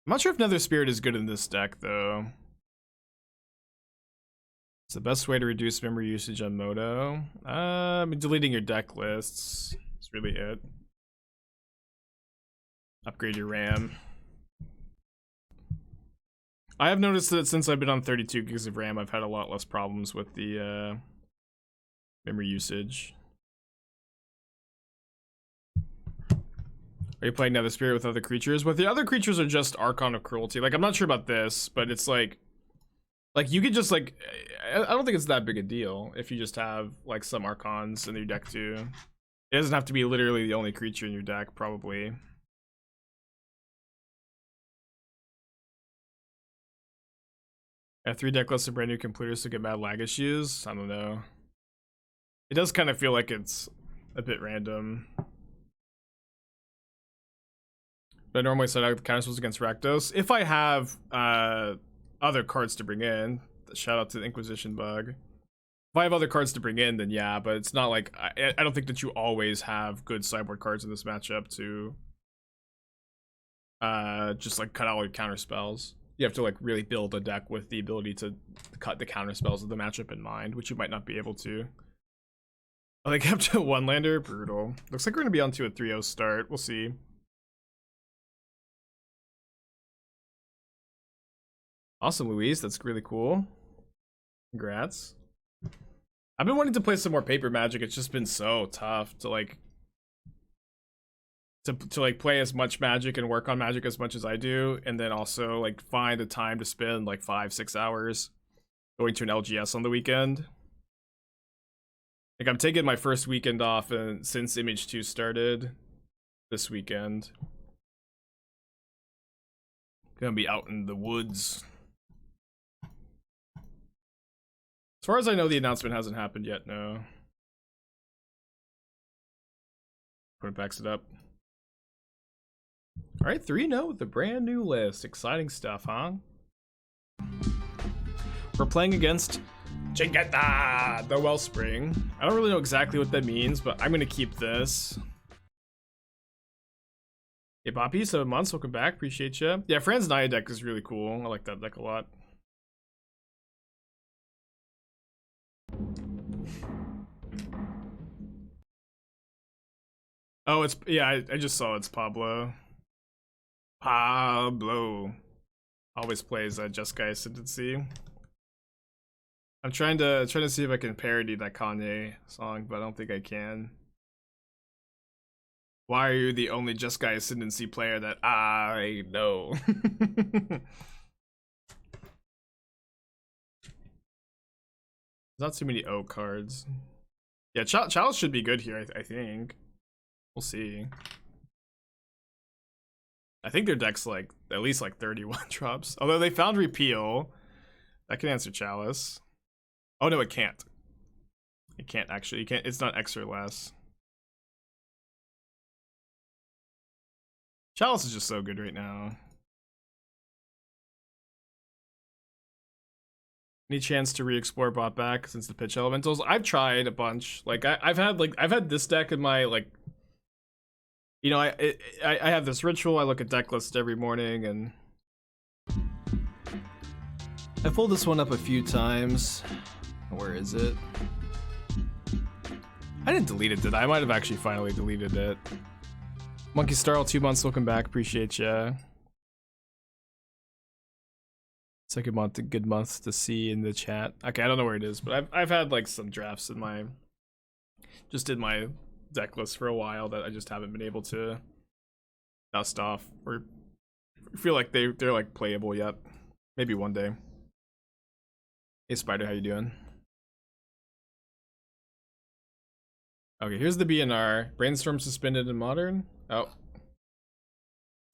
not sure if Nether Spirit is good in this deck though. It's the best way to reduce memory usage on Moto. Deleting your deck lists is really it. Upgrade your RAM. I have noticed that since I've been on 32 gigs of RAM, I've had a lot less problems with the memory usage. Are you playing Nether Spirit with other creatures? But the other creatures are just Archon of Cruelty. Like, I'm not sure about this, but it's like you could just like, I don't think it's that big a deal if you just have like some Archons in your deck too. It doesn't have to be literally the only creature in your deck, probably. I have 3 deck lists of brand new completers to get mad lag issues. I don't know. It does kind of feel like it's a bit random. But I normally set out the counterspells against Rakdos. If I have other cards to bring in, shout out to the Inquisition bug. If I have other cards to bring in, then yeah, but it's not like I don't think that you always have good sideboard cards in this matchup to just like cut out all your counterspells. You have to like really build a deck with the ability to cut the counterspells of the matchup in mind, which you might not be able to. Oh, they kept a 1-lander? Brutal. Looks like we're gonna be on to a 3-0 start. We'll see. Awesome, Luis. That's really cool. Congrats. I've been wanting to play some more paper Magic. It's just been so tough to like to play as much Magic and work on Magic as much as I do, and then also like find the time to spend like 5-6 hours going to an LGS on the weekend. Like I'm taking my first weekend off and since MH2 started this weekend. Gonna be out in the woods. As far as I know, the announcement hasn't happened yet, no. Put backs it up. Alright, 3-0 with the brand new list. Exciting stuff, huh? We're playing against Chingeta, the Wellspring. I don't really know exactly what that means, but I'm gonna keep this. Hey, Poppy, 7 months, welcome back, appreciate you. Yeah, Fran's Naya deck is really cool. I like that deck a lot. Oh, it's, yeah, I just saw it's Pablo. Pablo. Always plays Jeskai Ascendancy. I'm trying to see if I can parody that Kanye song, but I don't think I can. Why are you the only Just Guy Ascendancy player that I know? Not too many O cards. Yeah, Chalice should be good here, I think. We'll see. I think their deck's like at least like 31 drops. Although they found Repeal. That can answer Chalice. Oh no, it can't. It can't actually. It's not X or less. Chalice is just so good right now. Any chance to re-explore bot back since the pitch elementals? I've tried a bunch. Like I've had this deck in my like. You know, I have this ritual. I look at Decklist every morning, and I pulled this one up a few times. Where is it? I didn't delete it, did I? I might have actually finally deleted it. Monkey Starl, 2 months, welcome back. Appreciate ya. Second month, a good month to see in the chat. Okay, I don't know where it is, but I've had like some drafts in my deck list for a while that I just haven't been able to dust off or feel like they're like playable yet. Maybe one day. Hey Spider, how you doing? Okay, here's the BNR. Brainstorm suspended in Modern. Oh.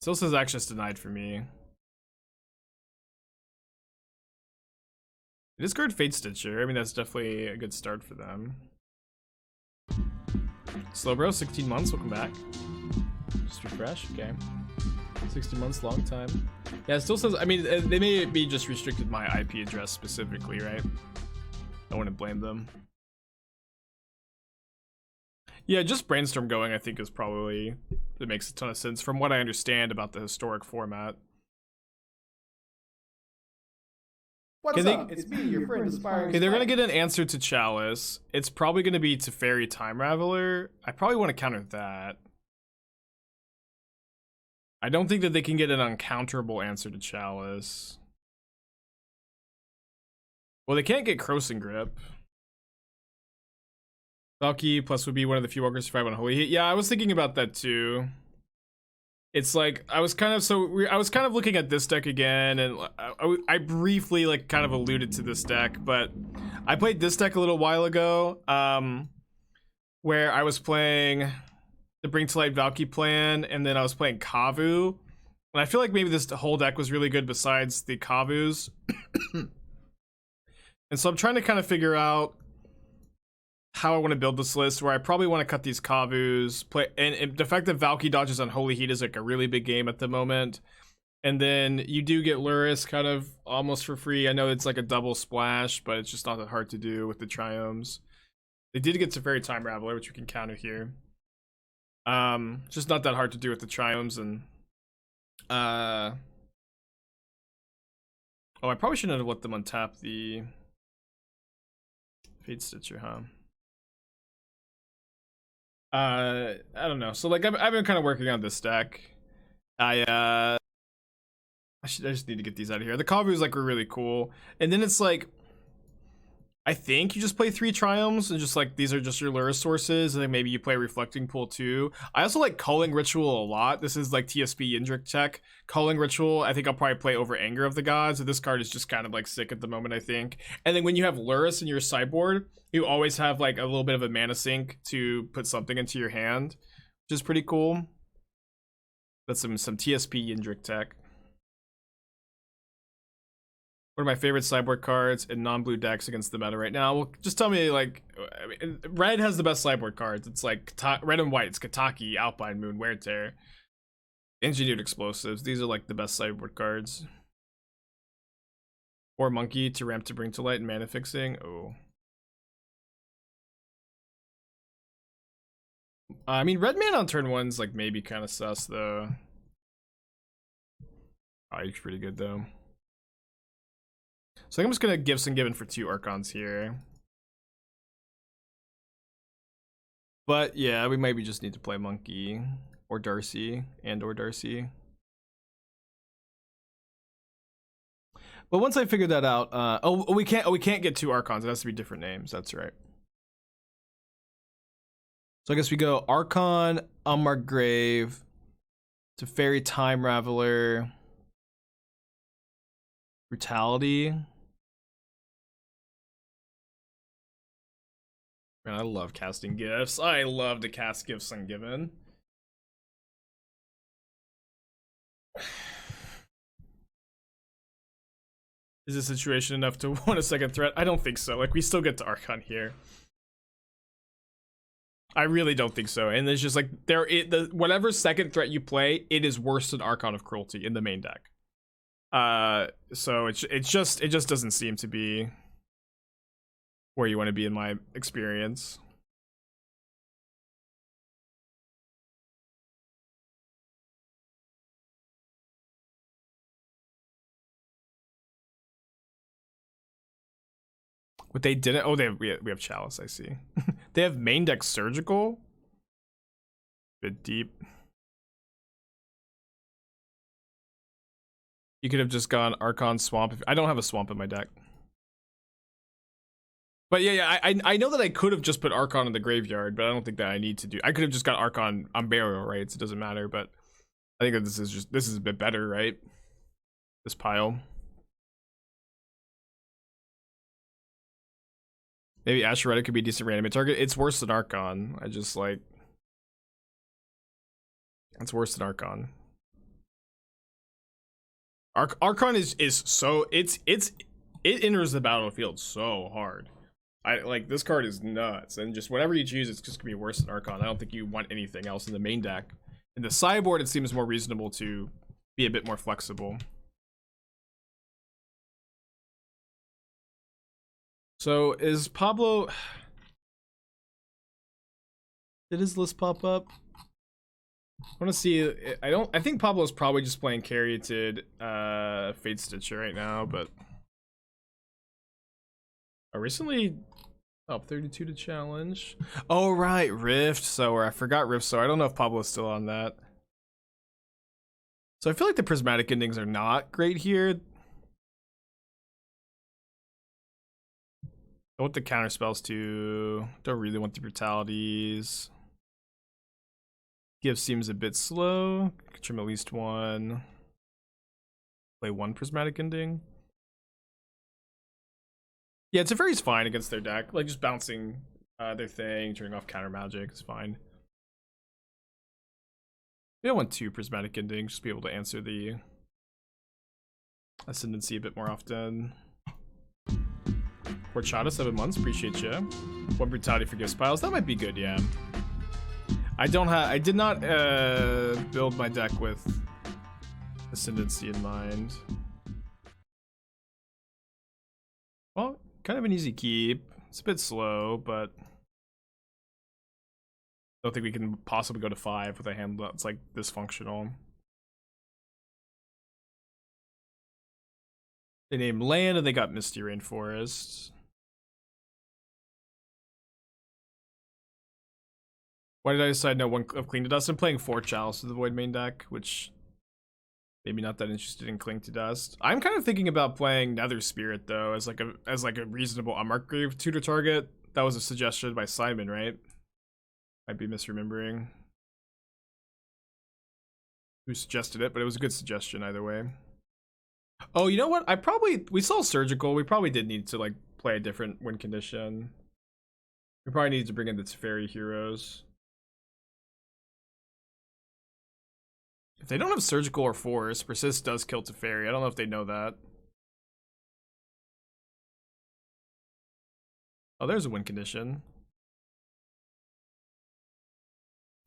Still says access denied for me. It is guard Fate Stitcher. I mean, that's definitely a good start for them. Slowbro, 16 months, welcome back. Just refresh, okay. 16 months, long time. Yeah, it still says, I mean, they may be just restricted my IP address specifically, right? I wouldn't blame them. Yeah, just Brainstorm going, I think, is probably, it makes a ton of sense from what I understand about the historic format.
What's up? It's me, your friend Aspiring.
Okay, they're gonna get an answer to Chalice. It's probably gonna be Teferi Time Raveler. I probably want to counter that. I don't think that they can get an uncounterable answer to Chalice. Well, they can't get Crossing Grip. Valky plus would be one of the few walkers to survive on Holy Heat. Yeah, I was thinking about that too. It's like I was kind of looking at this deck again, and I briefly like kind of alluded to this deck, but I played this deck a little while ago, where I was playing the Bring to Light Valky plan, and then I was playing Kavu, and I feel like maybe this whole deck was really good besides the Kavus, and so I'm trying to kind of figure out how I want to build this list, where I probably want to cut these Kavus, play, and the fact that Valky dodges on Holy Heat is like a really big game at the moment. And then you do get Luris kind of almost for free. I know it's like a double splash, but it's just not that hard to do with the Triomes. They did get Teferi Time Raveler, which we can counter here. Just not that hard to do with the Triomes, and oh, I probably shouldn't have let them untap the Fate Stitcher, huh? I don't know. So like I've been kind of working on this deck. I just need to get these out of here. The Kavus like were really cool, and then it's like I think you just play 3 Triomes and just like these are just your lure sources, and then maybe you play Reflecting Pool too. I also like Culling Ritual a lot. This is like TSP Yindrik tech. Culling Ritual, I think I'll probably play over Anger of the Gods. So this card is just kind of like sick at the moment, I think. And then when you have Luris in your sideboard, you always have like a little bit of a mana sink to put something into your hand, which is pretty cool. That's some TSP Yindrik tech. One of my favorite sideboard cards in non-blue decks against the meta right now. Well, just tell me, like, I mean, red has the best sideboard cards. It's like red and white. It's Kataki, Alpine Moon, Wear Tear, Engineered Explosives. These are like the best sideboard cards. Or Monkey to ramp to Bring to Light and mana fixing. Oh. I mean, red mana on turn 1's like maybe kind of sus though. Oh, he's pretty good though. So I'm just gonna Gifts Ungiven for 2 Archons here. But yeah, we maybe just need to play Monkey or Darcy or Darcy. But once I figured that out, we can't get two Archons. It has to be different names. That's right. So I guess we go Archon, Unmarked Grave, Teferi, Time Raveler, Brutality. Man, I love casting gifts. I love to cast Gifts Ungiven. Is this situation enough to want a second threat? I don't think so. Like, we still get to Archon here. I really don't think so. And it's just like whatever second threat you play, it is worse than Archon of Cruelty in the main deck. So it just doesn't seem to be where you want to be in my experience. What they didn't. Oh, we have Chalice. I see. They have main deck Surgical. Bit deep. You could have just gone Archon Swamp. I don't have a Swamp in my deck. But yeah, I know that I could have just put Archon in the graveyard, but I don't think that I need to do. I could have just got Archon on Unburial Rites. It doesn't matter, but I think that this is a bit better, right? This pile. Maybe Asheretta could be a decent reanimate target. It's worse than Archon. I just like. It's worse than Archon. Archon is so it enters the battlefield so hard. I like this card is nuts, and just whatever you choose, it's just gonna be worse than Archon. I don't think you want anything else in the main deck. In the sideboard, it seems more reasonable to be a bit more flexible. So is Pablo? Did his list pop up? I want to see. I think Pablo's probably just playing Caryatid Fate Stitcher right now, but recently up 32 to challenge. Oh right, Rift. So I forgot Rift. So I don't know if Pablo's still on that. So I feel like the prismatic endings are not great here. I want the counter spells too. Don't really want the brutalities. Gift seems a bit slow. Could trim at least one. Play one prismatic ending. Yeah, Teferi's fine against their deck. Like just bouncing their thing, turning off counter magic is fine. We don't want two prismatic endings, just be able to answer the ascendancy a bit more often. Horchata, 7 months, appreciate you. One brutality for gift piles, that might be good, yeah. I did not build my deck with ascendancy in mind. Well, kind of an easy keep. It's a bit slow, but I don't think we can possibly go to 5 with a hand that's like dysfunctional. They named land and they got Misty Rainforest. Why did I decide no one of Cling to Dust? I'm playing 4 Chalice to the Void main deck, which maybe not that interested in Cling to Dust. I'm kind of thinking about playing Nether Spirit though, as like a reasonable Unmarked Grave tutor target. That was a suggestion by Simon, right? Might be misremembering who suggested it, but it was a good suggestion either way. Oh, you know what? We saw Surgical. We probably did need to like play a different win condition. We probably needed to bring in the Teferi heroes. If they don't have Surgical or Force, Persist does kill Teferi. I don't know if they know that. Oh, there's a win condition.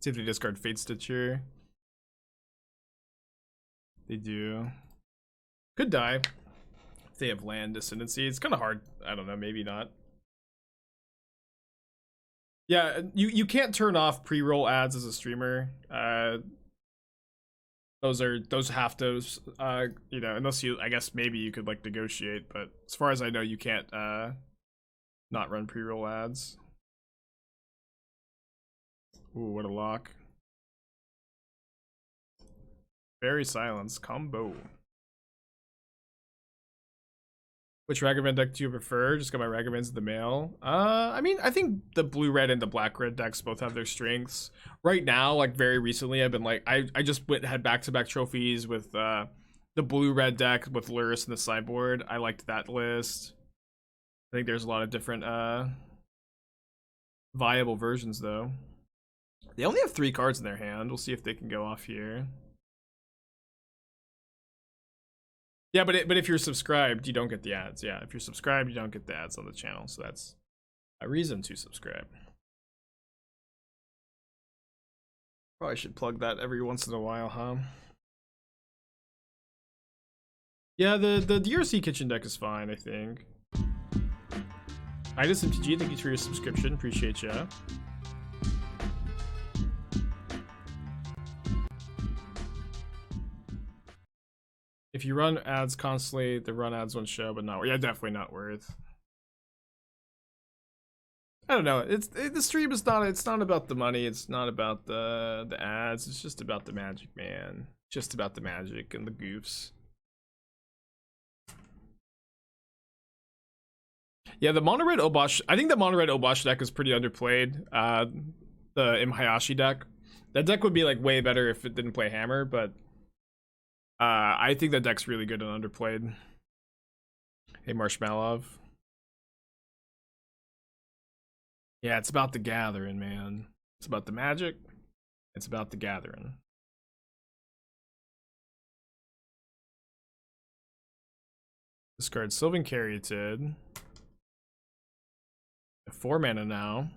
See if they discard Fate Stitcher. They do. Could die. If they have land ascendancy. It's kind of hard. I don't know, maybe not. Yeah, you can't turn off pre-roll ads as a streamer. Those have to, you know, unless you, I guess maybe you could like negotiate, but as far as I know, you can't not run pre-roll ads. Ooh, what a lock. Very silence combo. Which Ragavan deck do you prefer? Just got my Ragavans in the mail. I mean, I think the blue-red and the black-red decks both have their strengths. Right now, like very recently, I've been like, I just had back-to-back trophies with the blue-red deck with Lurrus in the sideboard. I liked that list. I think there's a lot of different viable versions though. They only have 3 cards in their hand. We'll see if they can go off here. Yeah, but if you're subscribed, you don't get the ads. Yeah, if you're subscribed, you don't get the ads on the channel. So that's a reason to subscribe. Probably should plug that every once in a while, huh? Yeah, the DRC kitchen deck is fine, I think. Itis MTG, thank you for your subscription. Appreciate ya. If you run ads constantly, the run ads won't show, but not. Yeah, definitely not worth. I don't know. The stream is not. It's not about the money. It's not about the ads. It's just about the magic, man. Just about the magic and the goofs. Yeah, the mono red Obosh. I think the mono red Obosh deck is pretty underplayed. The Imhayashi deck. That deck would be like way better if it didn't play Hammer, but. I think that deck's really good and underplayed. Hey, Marshmallow. Yeah, it's about the gathering, man. It's about the magic. It's about the gathering. Discard Sylvan Caryatid. 4 mana now.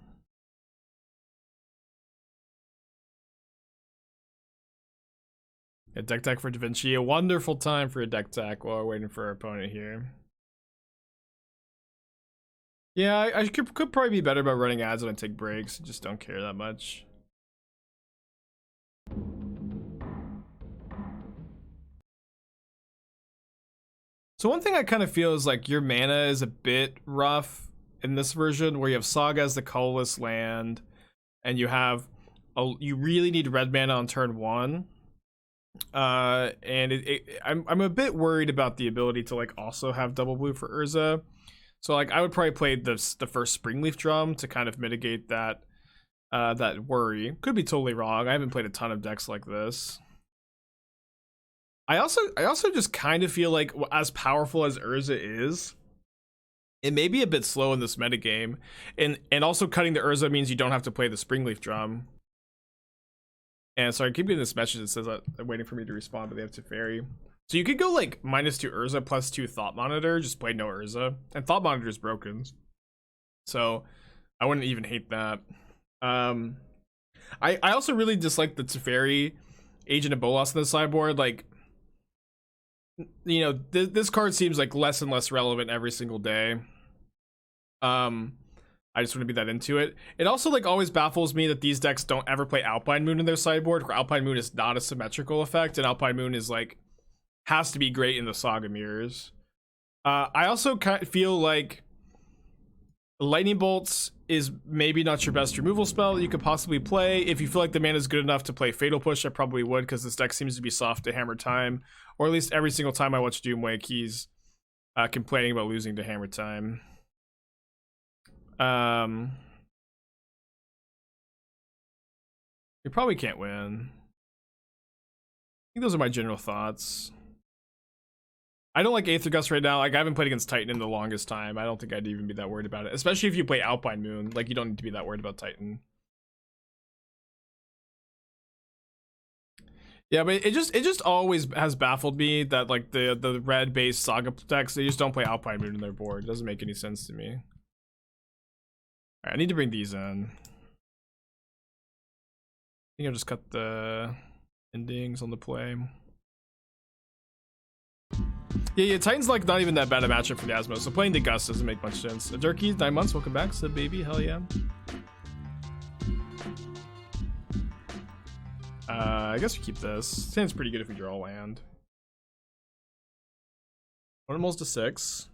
A deck tech for Da Vinci. A wonderful time for a deck tech while we're waiting for our opponent here. Yeah, I could probably be better about running ads when I take breaks. I just don't care that much. So one thing I kind of feel is like your mana is a bit rough in this version where you have Saga as the colorless land and you have you really need red mana on turn 1. And I'm a bit worried about the ability to like also have double blue for Urza. So like I would probably play the first Springleaf Drum to kind of mitigate that that worry. Could be totally wrong. I haven't played a ton of decks like this. I also just kind of feel like as powerful as Urza is, it may be a bit slow in this metagame. And also cutting the Urza means you don't have to play the Springleaf Drum. And sorry, I keep getting this message that says that they're waiting for me to respond, but they have Teferi. So you could go like -2 Urza +2 Thought Monitor, just play no Urza. And Thought Monitor is broken. So I wouldn't even hate that. I also really dislike the Teferi Agent of Bolas in the sideboard. Like, you know, this card seems like less and less relevant every single day. I just wouldn't be that into it. It also like always baffles me that these decks don't ever play Alpine Moon in their sideboard, where Alpine Moon is not a symmetrical effect, and Alpine Moon is like has to be great in the Saga mirrors. I also feel like Lightning Bolts is maybe not your best removal spell that you could possibly play. If you feel like the mana is good enough to play Fatal Push, I probably would, because this deck seems to be soft to Hammer Time, or at least every single time I watch Doomwake, he's complaining about losing to Hammer Time. You probably can't win. I think those are my general thoughts. I don't like Aether Gust right now. Like I haven't played against Titan in the longest time. I don't think I'd even be that worried about it. Especially if you play Alpine Moon. Like you don't need to be that worried about Titan. Yeah, but it just always has baffled me that like the red based Saga decks, they just don't play Alpine Moon in their board. It doesn't make any sense to me. Alright, I need to bring these in. I think I'll just cut the endings on the play. Yeah, Titan's like not even that bad a matchup for Yasmo, so playing the Gust doesn't make much sense. Durkey, 9 months, welcome back, Sub Baby, hell yeah. I guess we keep this. Sounds pretty good if we draw a land. One almost to 6. I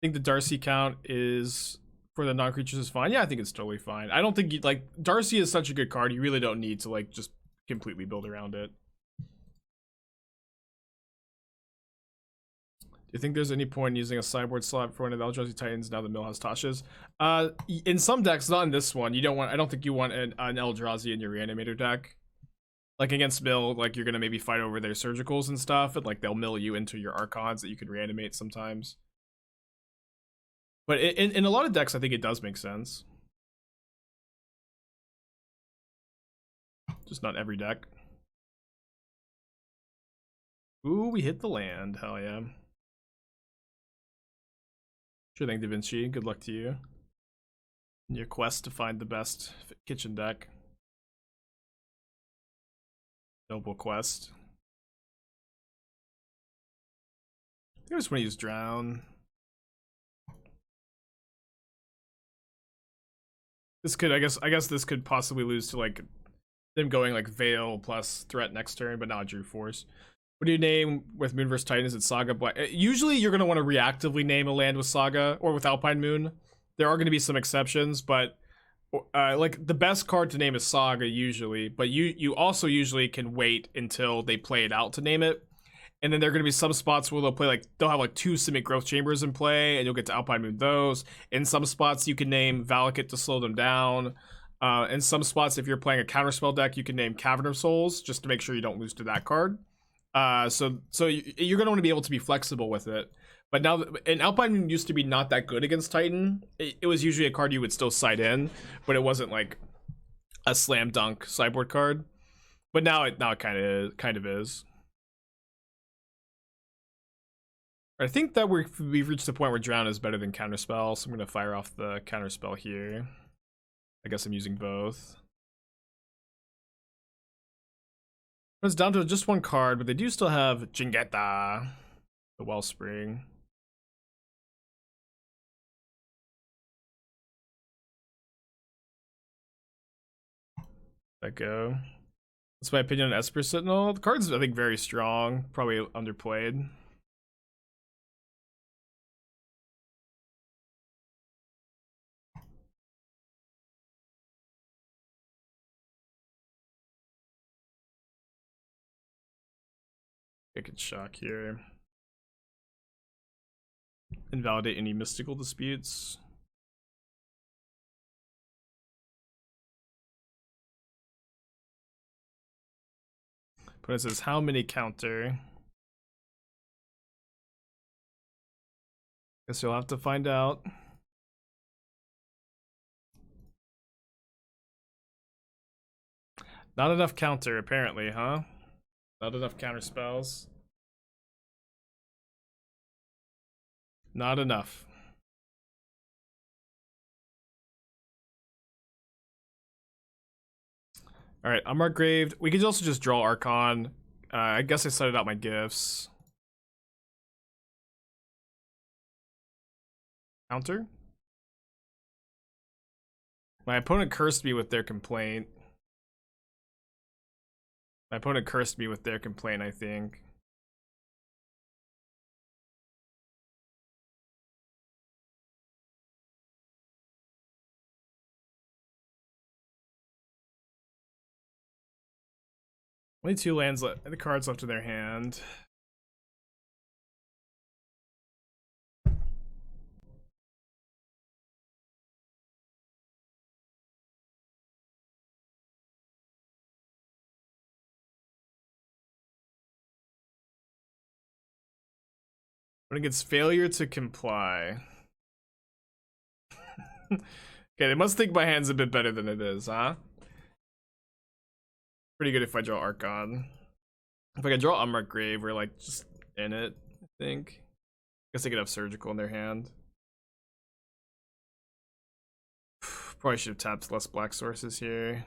think the Darcy count is for the non-creatures is fine. Yeah, I think it's totally fine. I don't think you like Darcy is such a good card. You really don't need to like just completely build around it. you think there's any point in using a sideboard slot for one of the Eldrazi Titans now that Mill has Tasha's? In some decks, not in this one. You don't want. I don't think you want an Eldrazi in your reanimator deck. Like against Mill, like you're gonna maybe fight over their surgicals and stuff, and like they'll mill you into your Archons that you can reanimate sometimes. But in a lot of decks, I think it does make sense. Just not every deck. Ooh, we hit the land. Hell yeah. Sure thing, Da Vinci. Good luck to you in your quest to find the best kitchen deck. Noble quest. I think I just want to use Drown. This could, I guess this could possibly lose to like them going like Veil plus threat next turn, but not Drew Force. What do you name with Moonverse Titan? Is it Saga Black? Usually you're going to want to reactively name a land with Saga or with Alpine Moon. There are going to be some exceptions, but like the best card to name is Saga usually, but you also usually can wait until they play it out to name it. And then there are going to be some spots where they'll have like 2 Simic Growth Chambers in play, and you'll get to Alpine Moon those. In some spots you can name Valakut to slow them down. In some spots, if you're playing a Counterspell deck, you can name Cavern of Souls just to make sure you don't lose to that card. So you're going to want to be able to be flexible with it. But now, and Alpine Moon used to be not that good against Titan. It was usually a card you would still side in, but it wasn't like a slam dunk sideboard card. But now it kind of is. I think that we've reached the point where Drown is better than Counterspell, so I'm going to fire off the Counterspell here. I guess I'm using both. It's down to just one card, but they do still have Jingeta, the Wellspring. Let go. That's my opinion on Esper Sentinel. The card's, I think, very strong. Probably underplayed. I could shock here. Invalidate any mystical disputes. But it says how many counter? Guess you'll have to find out. Not enough counter, apparently, huh? Not enough counter spells. Not enough. Alright, Unmarked Grave. We could also just draw Archon. I guess I started out my gifts. Counter? My opponent cursed me with their complaint. I think. Only 2 lands left, the cards left in their hand. When it gets failure to comply. Okay, they must think my hand's a bit better than it is, huh? Pretty good if I draw Archon. If I can draw Unmarked Grave, we're like just in it, I think. Guess they could have Surgical in their hand. Probably should have tapped less black sources here.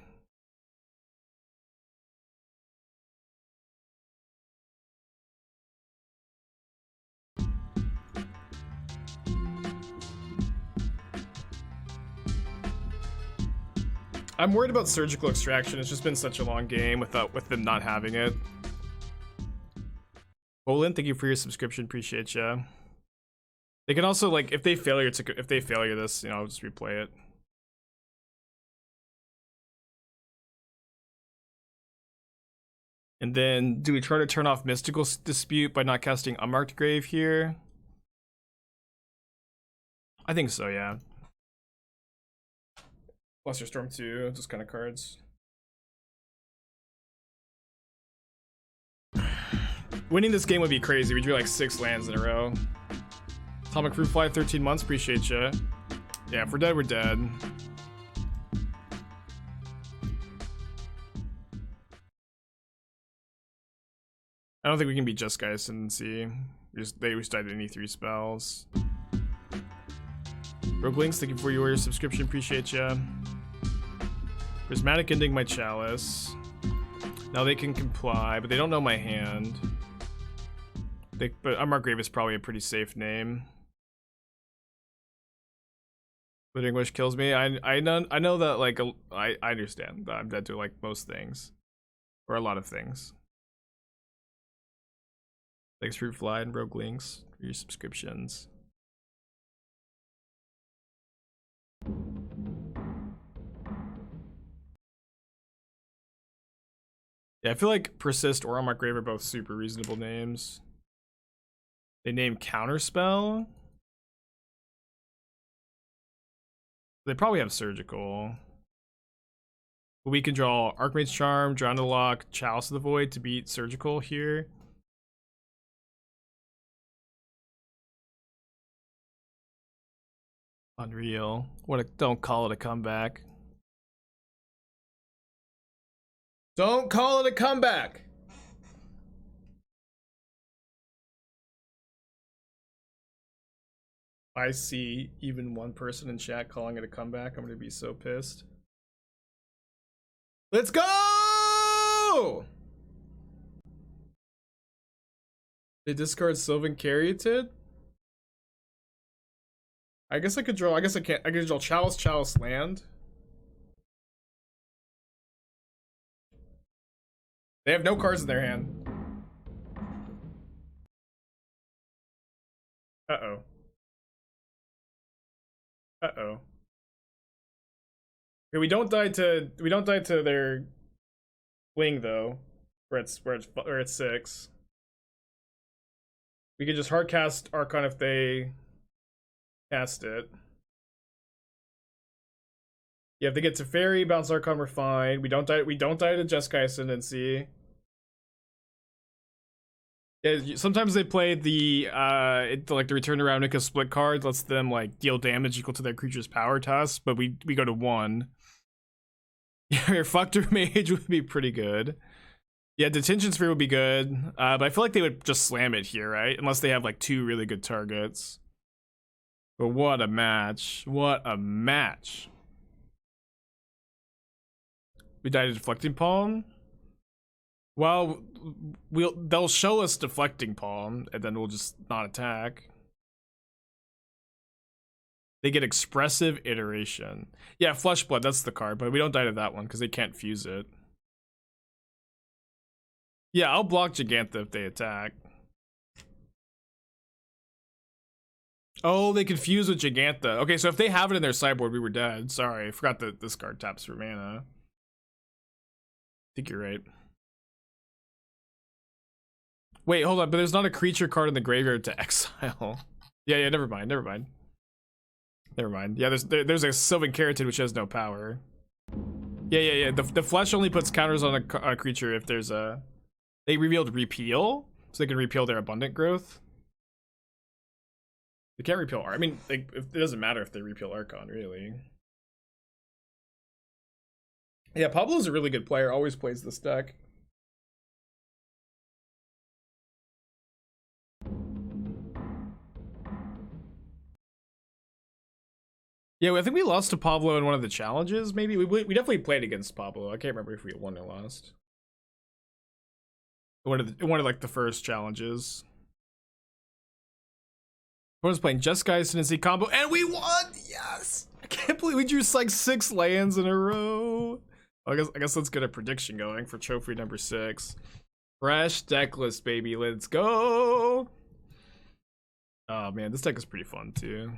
I'm worried about Surgical Extraction. It's just been such a long game with them not having it. Olin, thank you for your subscription. Appreciate ya. They can also, like, if they failure this, you know, I'll just replay it. And then, do we try to turn off Mystical Dispute by not casting Unmarked Grave here? I think so, yeah. Luster Storm 2, those kind of cards. Winning this game would be crazy. We drew like 6 lands in a row. Atomic Fruit Fly, 13 months. Appreciate ya. Yeah, if we're dead, we're dead. I don't think we can beat Just Geist and see. They just died any 3 spells. Rogue Links, thank you for your subscription. Appreciate ya. Prismatic Ending my Chalice. Now they can comply, but they don't know my hand. But Unmarked Grave is probably a pretty safe name. But English kills me. I know that, like, I understand that I'm dead to like most things, or a lot of things. Thanks Fruit Fly and Rogue Links for your subscriptions. Yeah, I feel like Persist or Unmarked Grave are both super reasonable names. They name Counterspell. They probably have Surgical. But we can draw Archmage Charm, Drowned Loch, Chalice of the Void to beat Surgical here. Unreal. Don't call it a comeback. Don't call it a comeback. I see even one person in chat calling it a comeback. I'm gonna be so pissed. Let's go! They discard Sylvan Caryatid? I guess I could draw, I could draw Chalice land. They have no cards in their hand. Uh-oh. Uh-oh. Okay, we don't die to their wing though. Where it's 6. We could just hard cast Archon if they cast it. Yeah, if they get Teferi, bounce Archon, we're fine. We don't die to Jeskai Ascendancy. Yeah, sometimes they play the like the Return to Ravnica split card lets them like deal damage equal to their creature's power test, but we go to 1. Yeah, your Fucked Mage would be pretty good. Yeah, Detention Sphere would be good, but I feel like they would just slam it here, right? Unless they have like 2 really good targets. But what a match! What a match! We died to Deflecting Palm. Well, they'll show us Deflecting Palm, and then we'll just not attack. They get Expressive Iteration. Yeah, Flesh Blood, that's the card, but we don't die to that one because they can't fuse it. Yeah, I'll block Gigantha if they attack. Oh, they can fuse with Gigantha. Okay, so if they have it in their sideboard, we were dead. Sorry, I forgot that this card taps for mana. I think you're right. Wait, hold on, but there's not a creature card in the graveyard to exile. Yeah, never mind. Yeah, there's a Sylvan Caryatid which has no power. Yeah. The flesh only puts counters on a creature if there's a... They revealed Repeal, so they can repeal their Abundant Growth. They can't repeal Archon. I mean, it doesn't matter if they repeal Archon, really. Yeah, Pablo's a really good player, always plays this deck. Yeah, I think we lost to Pablo in one of the challenges, maybe. We definitely played against Pablo. I can't remember if we won or lost. One of like the first challenges. I was playing Jeskai Ascendancy combo, and we won! Yes! I can't believe we drew like 6 lands in a row. I guess let's get a prediction going for trophy number 6. Fresh deck list, baby. Let's go! Oh man, this deck is pretty fun too.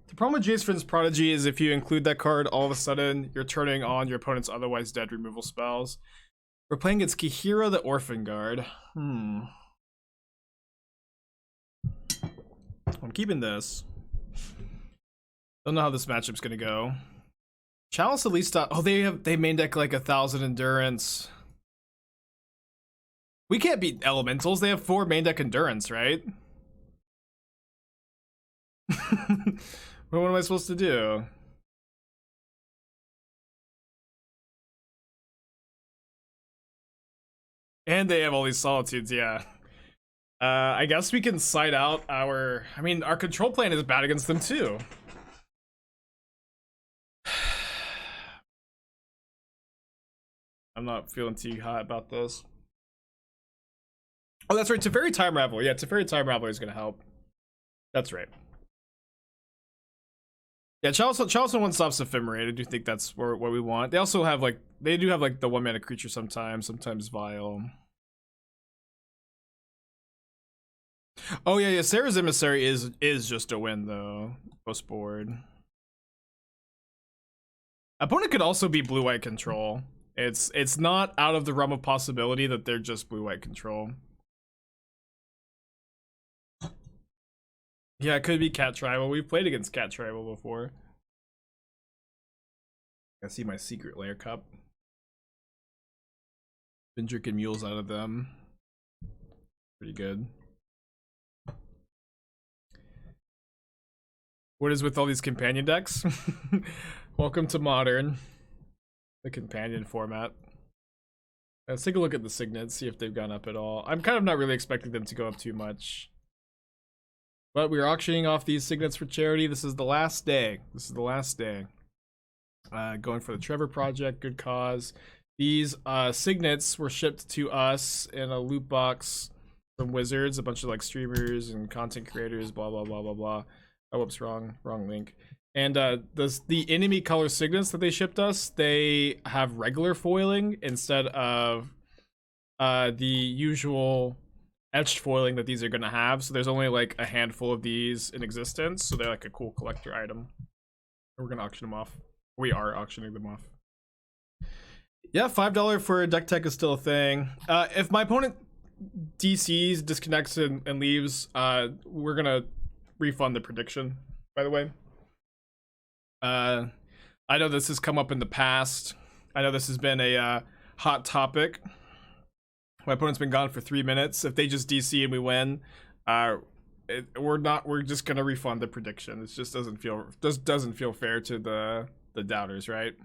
The problem with Jace Prodigy is if you include that card, all of a sudden you're turning on your opponent's otherwise dead removal spells. We're playing against Kihira the Orphan Guard. I'm keeping this. Don't know how this matchup's gonna go. Chalice at least. Oh, they main deck like 1,000 endurance. We can't beat elementals. They have 4 main deck endurance, right? What am I supposed to do? And they have all these solitudes, yeah. I guess we can side out our... I mean, our control plan is bad against them too. I'm not feeling too hot about this. Oh, that's right. Teferi Time Raveler. Yeah, Teferi Time Raveler is going to help. That's right. Yeah, Chalice and One Stop's Ephemerate. I do think that's what we want. They also have like... They do have like the 1-mana creature sometimes Vile. Oh yeah, Serra's Emissary is just a win though. Post board. Opponent could also be blue-white control. It's not out of the realm of possibility that they're just blue-white control. Yeah, it could be Cat Tribal. We've played against Cat Tribal before. I see my secret layer cup. Been drinking mules out of them. Pretty good. What is with all these companion decks? Welcome to Modern. The companion format. Let's take a look at the signets, see if they've gone up at all. I'm kind of not really expecting them to go up too much. But we're auctioning off these signets for charity. This is the last day. Going for the Trevor Project, good cause. These signets were shipped to us in a loot box from Wizards, a bunch of like streamers and content creators, blah blah blah blah blah. Oh, whoops, wrong link. And the enemy color signets that they shipped us, they have regular foiling instead of the usual etched foiling that these are gonna have. So there's only like a handful of these in existence, so they're like a cool collector item. We're gonna auction them off. We are auctioning them off. Yeah, $5 for a deck tech is still a thing. If my opponent DCs, disconnects, and leaves, we're gonna refund the prediction, by the way. I know this has come up in the past. I know this has been a hot topic. My opponent's been gone for 3 minutes. If they just DC and we win, we're just gonna refund the prediction. It just doesn't feel fair to the doubters, right?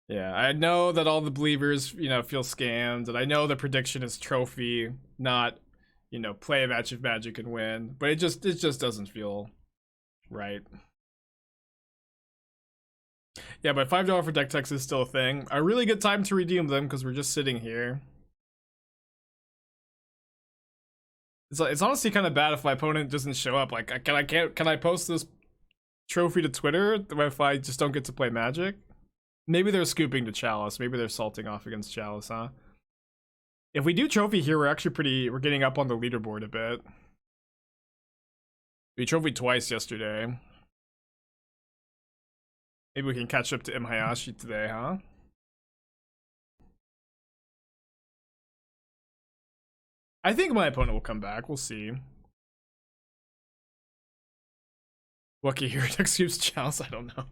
Yeah, I know that all the believers, feel scammed, and I know the prediction is trophy, not, play a match of Magic and win, but it just doesn't feel right. Yeah, but $5 for deck techs is still a thing. A really good time to redeem them because we're just sitting here. It's honestly kind of bad if my opponent doesn't show up. Like, can I post this trophy to Twitter if I just don't get to play Magic? Maybe they're scooping to Chalice. Maybe they're salting off against Chalice, huh? If we do trophy here, we're getting up on the leaderboard a bit. We trophied twice yesterday. Maybe we can catch up to M. Hayashi today, huh? I think my opponent will come back. We'll see. Lucky Hero deck scoops Chalice. I don't know.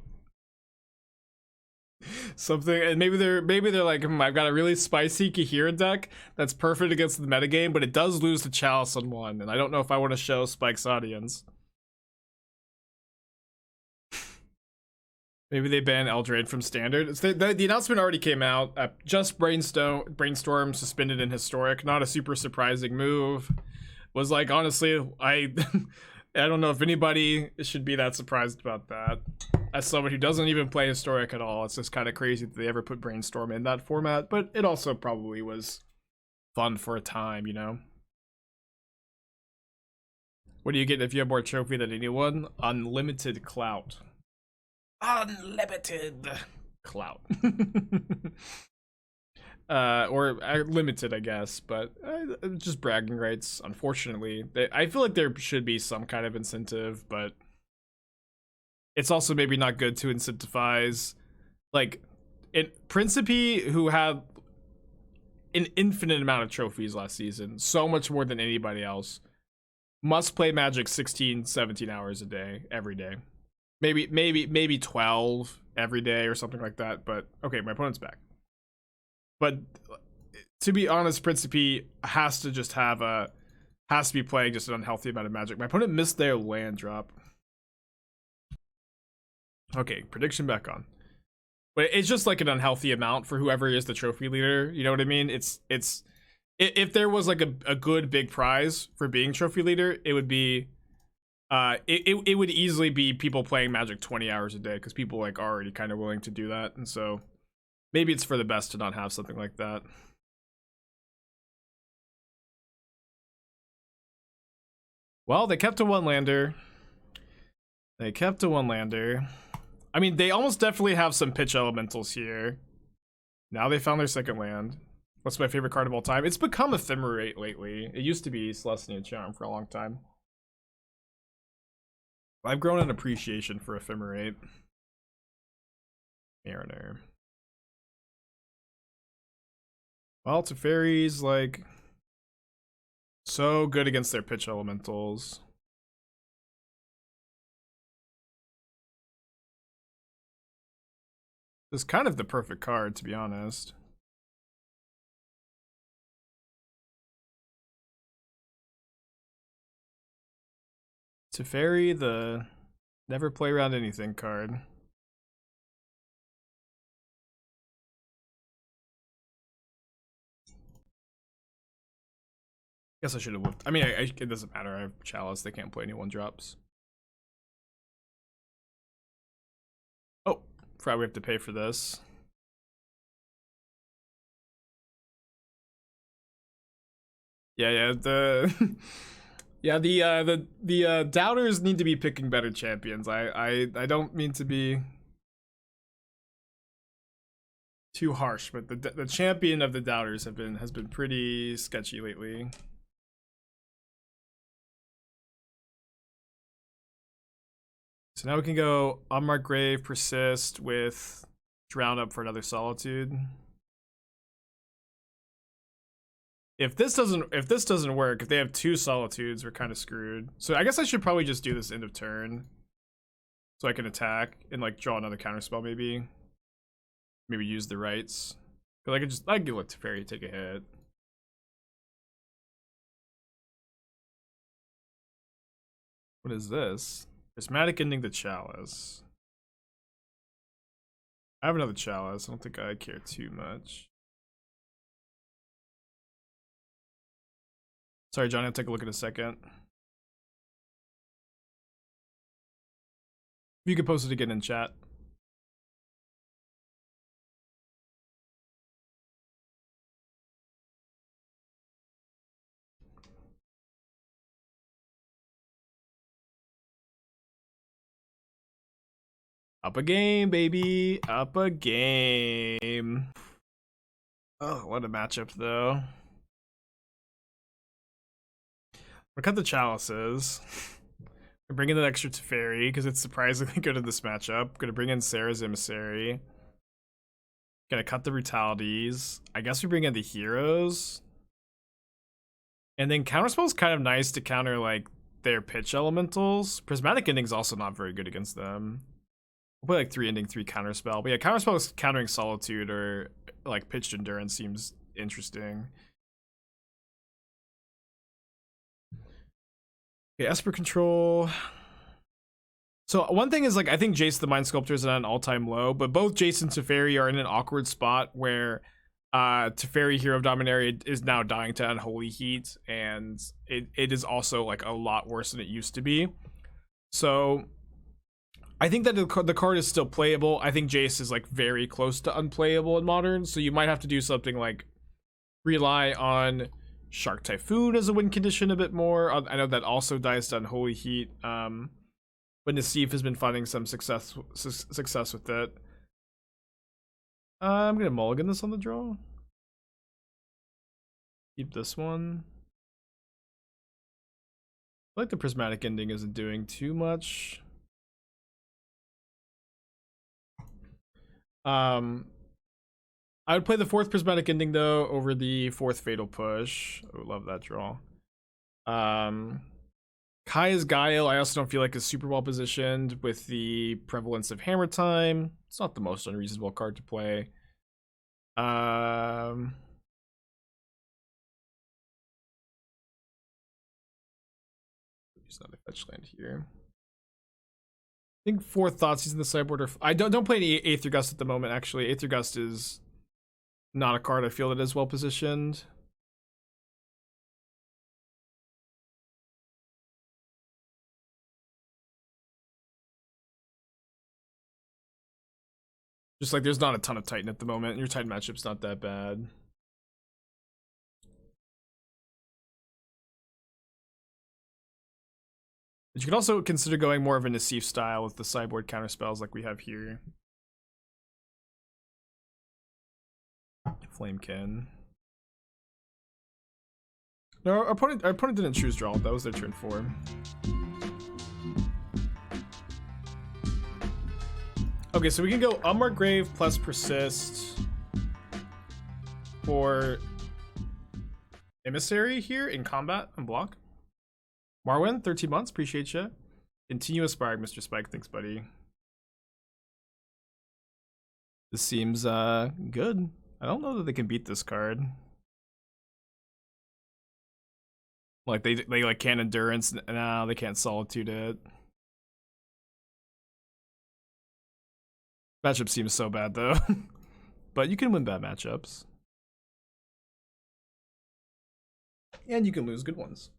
Something, and maybe they're like, I've got a really spicy Kahira deck that's perfect against the metagame, but it does lose to Chalice on 1, and I don't know if I want to show Spike's audience. Maybe they ban Eldraine from Standard. The announcement already came out. Just Brainstorm suspended in Historic. Not a super surprising move. Was like, honestly, I don't know if anybody should be that surprised about that. As someone who doesn't even play Historic at all, it's just kind of crazy that they ever put Brainstorm in that format, but it also probably was fun for a time, What do you get if you have more trophy than anyone? Unlimited clout. Unlimited clout. Or limited, I guess, but just bragging rights, unfortunately. I feel like there should be some kind of incentive, but it's also maybe not good to incentivize, like, Principe, who had an infinite amount of trophies last season, so much more than anybody else, must play Magic 16, 17 hours a day, every day. Maybe 12 every day or something like that. But okay, my opponent's back. But to be honest, Principe has to be playing just an unhealthy amount of Magic. My opponent missed their land drop. Okay, prediction back on. But it's just like an unhealthy amount for whoever is the trophy leader. You know what I mean? It's if there was like a good big prize for being trophy leader, it would be it would easily be people playing Magic 20 hours a day, because people like are already kind of willing to do that. And so maybe it's for the best to not have something like that. Well, they kept a one lander. I mean, they almost definitely have some pitch elementals here. Now they found their second land. What's my favorite card of all time? It's become Ephemerate lately. It used to be Celestia Charm for a long time. I've grown an appreciation for Ephemerate. Mariner. Well, Teferi's like so good against their pitch elementals. It's kind of the perfect card, to be honest. Teferi, the never play around anything card. Guess I should have whipped. I mean, it doesn't matter. I have Chalice. They can't play any 1-drops. Oh, forgot we have to pay for this. Yeah, the yeah, the doubters need to be picking better champions. I don't mean to be too harsh, but the champion of the doubters has been pretty sketchy lately. So now we can go Unmarked Grave, Persist with Drown up for another Solitude. If this doesn't work, if they have 2 Solitudes, we're kind of screwed. So I guess I should probably just do this end of turn, so I can attack and like draw another counterspell, maybe use the rights. Because I could let Teferi take a hit. What is this? Prismatic Ending the Chalice. I have another Chalice. I don't think I care too much. Sorry, Johnny, I'll take a look in a second. You can post it again in chat. Up a game, baby. Up a game. Oh, what a matchup, though. We'll cut the Chalices. We're bringing an extra Teferi because it's surprisingly good in this matchup. Gonna bring in Serra's Emissary. Gonna cut the Brutalities. I guess we bring in the Heroes. And then Counterspell's kind of nice to counter like their pitch elementals. Prismatic Ending's also not very good against them. We'll play like 3 Ending, 3 Counterspell. But yeah, Counterspell is countering Solitude or like pitched Endurance seems interesting. Okay, Esper Control. So one thing is like I think Jace the Mind Sculptor is at an all-time low, but both Jace and Teferi are in an awkward spot where Teferi, Hero of Dominaria, is now dying to Unholy Heat, and it is also like a lot worse than it used to be. So I think that the card is still playable. I think Jace is like very close to unplayable in Modern, so you might have to do something like rely on Shark Typhoon as a win condition a bit more. I know that also dies to Unholy Heat, but Nassif has been finding some success with it. I'm gonna mulligan this on the draw. Keep this one. I feel like the Prismatic Ending isn't doing too much. I would play the 4th Prismatic Ending though over the 4th Fatal Push. I would love that draw. Kaya's Guile, I also don't feel like is super well positioned with the prevalence of Hammer Time. It's not the most unreasonable card to play. Use another fetch land here. I think 4 Thoughtseize in the sideboard are. I don't play any Aether Gust at the moment. Actually, Aether Gust is not a card I feel that is well positioned. Just like there's not a ton of Titan at the moment. Your Titan matchup's not that bad. But you could also consider going more of a Nassif style with the sideboard counterspells like we have here. Flamekin. No, our opponent didn't choose draw. That was their turn 4. Okay, so we can go Unmarked Grave plus Persist for Emissary here in combat and block. Marwin, 13 months, appreciate you. Continue aspiring, Mr. Spike, thanks, buddy. This seems good. I don't know that they can beat this card. Like they like can't endurance. No, they can't solitude it. Matchup seems so bad though. But you can win bad matchups. And you can lose good ones.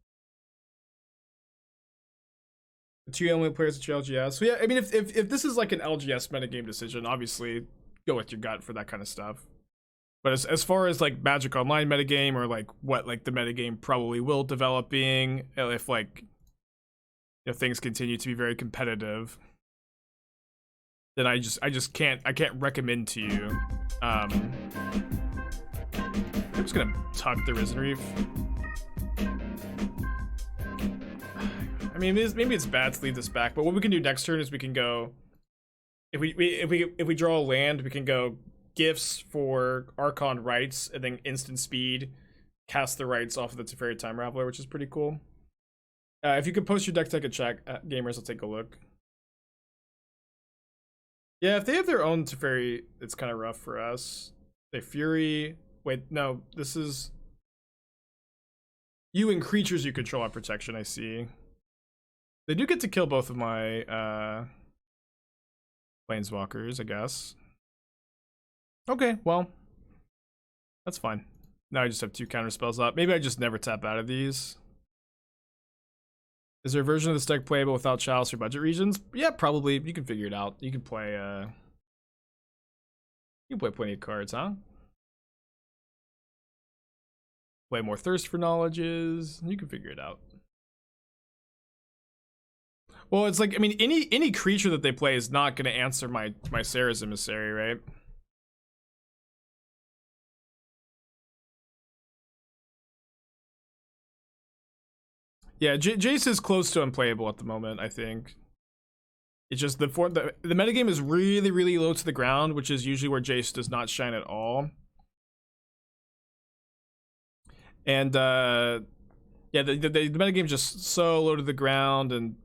The 2 only players at your LGS. So yeah, I mean if this is like an LGS metagame decision, obviously go with your gut for that kind of stuff. But as far as like Magic Online metagame or like what like the metagame probably will develop being, if like things continue to be very competitive, then I just can't recommend to you. I'm just gonna tuck the Risen Reef. I mean, maybe it's bad to leave this back, but what we can do next turn is we can go. If we draw a land, we can go Gifts for Archon of Rites, and then instant speed, cast the Rites off of the Teferi Time Raveler, which is pretty cool. If you could post your deck tech and check, gamers, I'll take a look. Yeah, if they have their own Teferi, it's kind of rough for us. They Fury. Wait, no, this is you and creatures you control have protection. I see. They do get to kill both of my planeswalkers, I guess. Okay, well, that's fine. Now I just have 2 counterspells up. Maybe I just never tap out of these. Is there a version of this deck playable without Chalice or budget regions? Yeah, probably. You can figure it out. You can play plenty of cards, huh? Play more Thirst for Knowledges. You can figure it out. Well, it's like, I mean, any creature that they play is not going to answer my Serra's Emissary, right? Yeah, Jace is close to unplayable at the moment, I think. It's just the metagame is really, really low to the ground, which is usually where Jace does not shine at all. And yeah, the metagame is just so low to the ground, and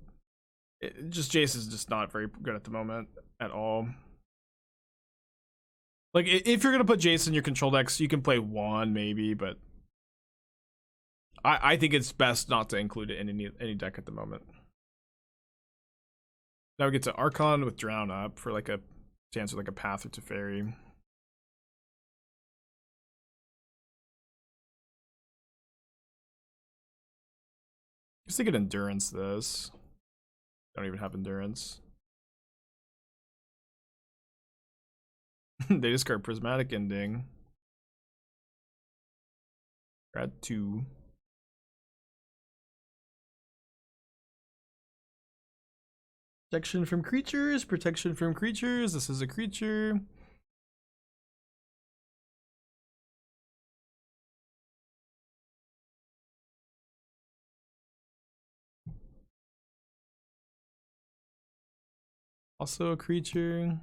Jace is just not very good at the moment at all. Like, if you're gonna put Jace in your control decks, you can play 1 maybe, but I think it's best not to include it in any deck at the moment. Now we get to Archon with Drown up for like a chance with like a Path or Teferi. I guess they could Endurance this. Don't even have Endurance. They discard Prismatic Ending. We're at 2. Protection from creatures, protection from creatures. This is a creature. Also a creature.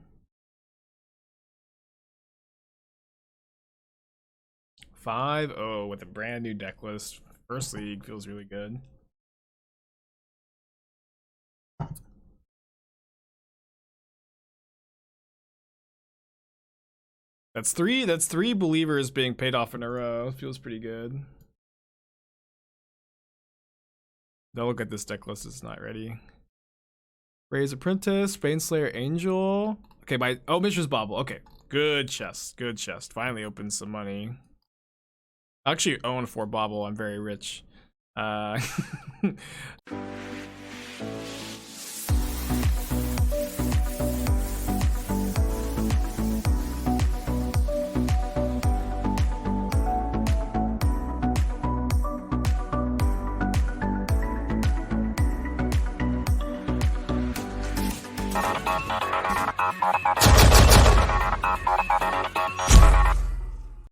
5-0 with a brand new deck list. First League feels really good. That's three believers being paid off in a row. Feels pretty good. Don't look at this deck list, it's not ready. Raise Apprentice, Baneslayer Angel. Okay, Mishra's Bauble. Okay, good chest, good chest. Finally opens some money. I actually own 4 Bauble, I'm very rich.